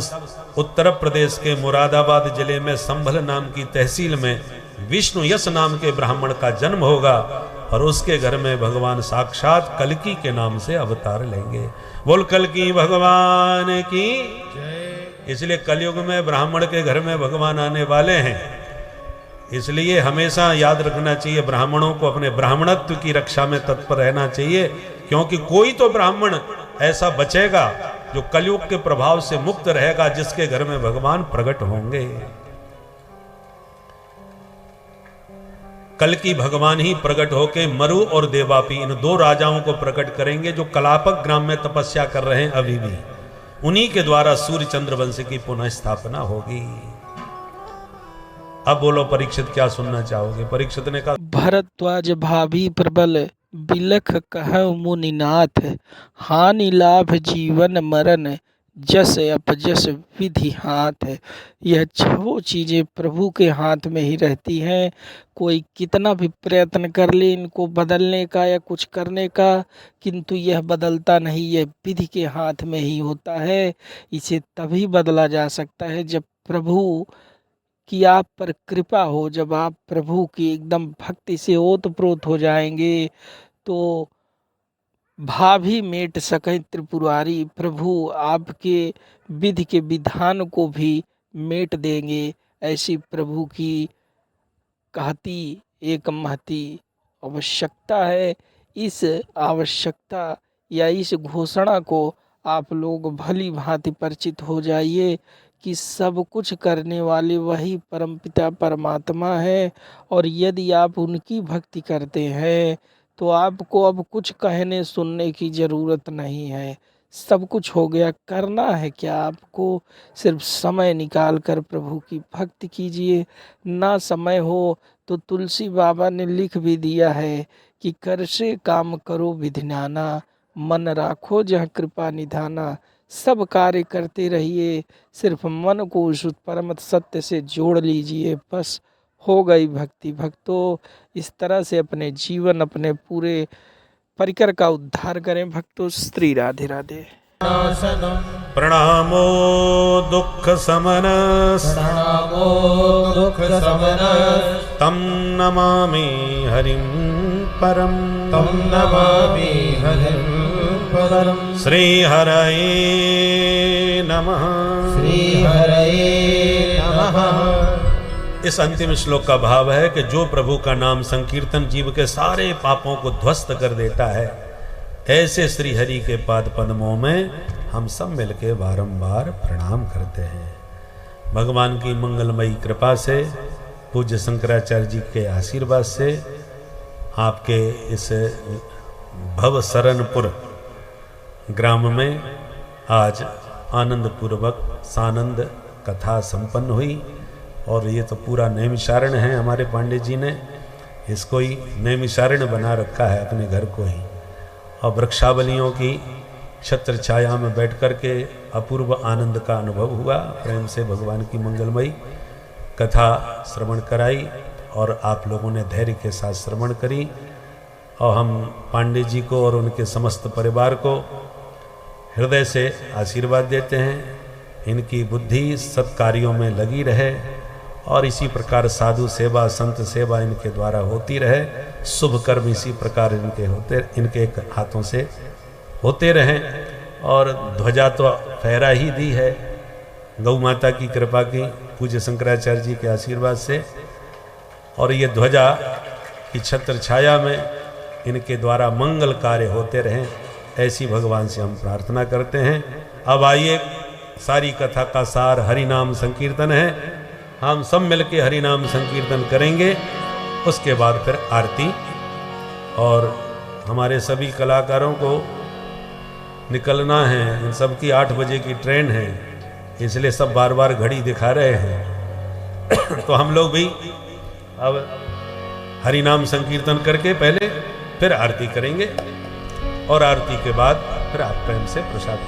उत्तर प्रदेश के मुरादाबाद जिले में संभल नाम की तहसील में विष्णु यश नाम के ब्राह्मण का जन्म होगा, और उसके घर में भगवान साक्षात कल्की के नाम से अवतार लेंगे। बोल कल्की भगवान की। इसलिए कलयुग में ब्राह्मण के घर में भगवान आने वाले हैं। इसलिए हमेशा याद रखना चाहिए, ब्राह्मणों को अपने ब्राह्मणत्व की रक्षा में तत्पर रहना चाहिए, क्योंकि कोई तो ब्राह्मण ऐसा बचेगा जो कलयुग के प्रभाव से मुक्त रहेगा, जिसके घर में भगवान प्रकट होंगे। कल्की भगवान ही प्रकट होके मरु और देवापी इन 2 राजाओं को प्रकट करेंगे, जो कलापक ग्राम में तपस्या कर रहे हैं अभी भी। उन्हीं के द्वारा सूर्य चंद्र वंश की पुनः स्थापना होगी। अब बोलो परीक्षित, क्या सुनना चाहोगे? परीक्षित ने कहा, भरद्वाज भाभी प्रबल बिलख कहु मुनिनाथ, हानि लाभ जीवन मरण जस अपजस विधि हाथ। यह 6 चीजें प्रभु के हाथ में ही रहती हैं। कोई कितना भी प्रयत्न कर ले इनको बदलने का या कुछ करने का, किंतु यह बदलता नहीं, यह विधि के हाथ में ही होता है। इसे तभी बदला जा सकता है जब प्रभु कि आप पर कृपा हो, जब आप प्रभु की एकदम भक्ति से ओतप्रोत हो जाएंगे, तो भाभी मेट सकें त्रिपुरारी, प्रभु आपके विधि के विधान को भी मेट देंगे। ऐसी प्रभु की कहती एक महती आवश्यकता है। इस आवश्यकता या इस घोषणा को आप लोग भली भांति परिचित हो जाइए कि सब कुछ करने वाले वही परमपिता परमात्मा है, और यदि आप उनकी भक्ति करते हैं तो आपको अब कुछ कहने सुनने की ज़रूरत नहीं है। सब कुछ हो गया, करना है क्या आपको? सिर्फ समय निकाल कर प्रभु की भक्ति कीजिए। ना समय हो तो तुलसी बाबा ने लिख भी दिया है कि कर से काम करो विधिनाना, मन राखो जहाँ कृपा निधाना। सब कार्य करते रहिए, सिर्फ मन को उस परम सत्य से जोड़ लीजिए, बस हो गई भक्ति। भक्तों, इस तरह से अपने जीवन, अपने पूरे परिकर का उद्धार करें। भक्तों, श्री राधे राधे। प्रणामो दुख समन, प्रणामो दुख समन, तम नमामि हरिं परम, तम नमामि हरिं परम। श्री हरये नमः, श्री हरये नमः। इस अंतिम श्लोक का भाव है कि जो प्रभु का नाम संकीर्तन जीव के सारे पापों को ध्वस्त कर देता है, ऐसे श्री हरि के पाद पद्मों में हम सब मिलके बारंबार प्रणाम करते हैं। भगवान की मंगलमयी कृपा से, पूज्य शंकराचार्य जी के आशीर्वाद से, आपके इस भव शरणपुर ग्राम में आज आनंद पूर्वक सानंद कथा संपन्न हुई। और ये तो पूरा नैमिषारण्य है, हमारे पांडे जी ने इसको ही नैमिषारण्य बना रखा है अपने घर को ही। और वृक्षावलियों की छत्र छाया में बैठ कर के अपूर्व आनंद का अनुभव हुआ। प्रेम से भगवान की मंगलमयी कथा श्रवण कराई और आप लोगों ने धैर्य के साथ श्रवण करी। और हम पांडे जी को और उनके समस्त परिवार को हृदय से आशीर्वाद देते हैं, इनकी बुद्धि सत्कार्यों में लगी रहे और इसी प्रकार साधु सेवा संत सेवा इनके द्वारा होती रहे। शुभ कर्म इसी प्रकार इनके हाथों से होते रहें। और ध्वजा तो फहरा ही दी है गौ माता की कृपा की, पूज्य शंकराचार्य जी के आशीर्वाद से। और ये ध्वजा की छत्र छाया में इनके द्वारा मंगल कार्य होते रहें, ऐसी भगवान से हम प्रार्थना करते हैं। अब आइए, सारी कथा का सार हरि नाम संकीर्तन है। हम सब मिलके हरि नाम संकीर्तन करेंगे, उसके बाद फिर आरती। और हमारे सभी कलाकारों को निकलना है, इन सब की 8 बजे की ट्रेन है, इसलिए सब बार बार घड़ी दिखा रहे हैं। तो हम लोग भी अब हरि नाम संकीर्तन करके पहले फिर आरती करेंगे और आरती के बाद फिर आप प्रेम से प्रसाद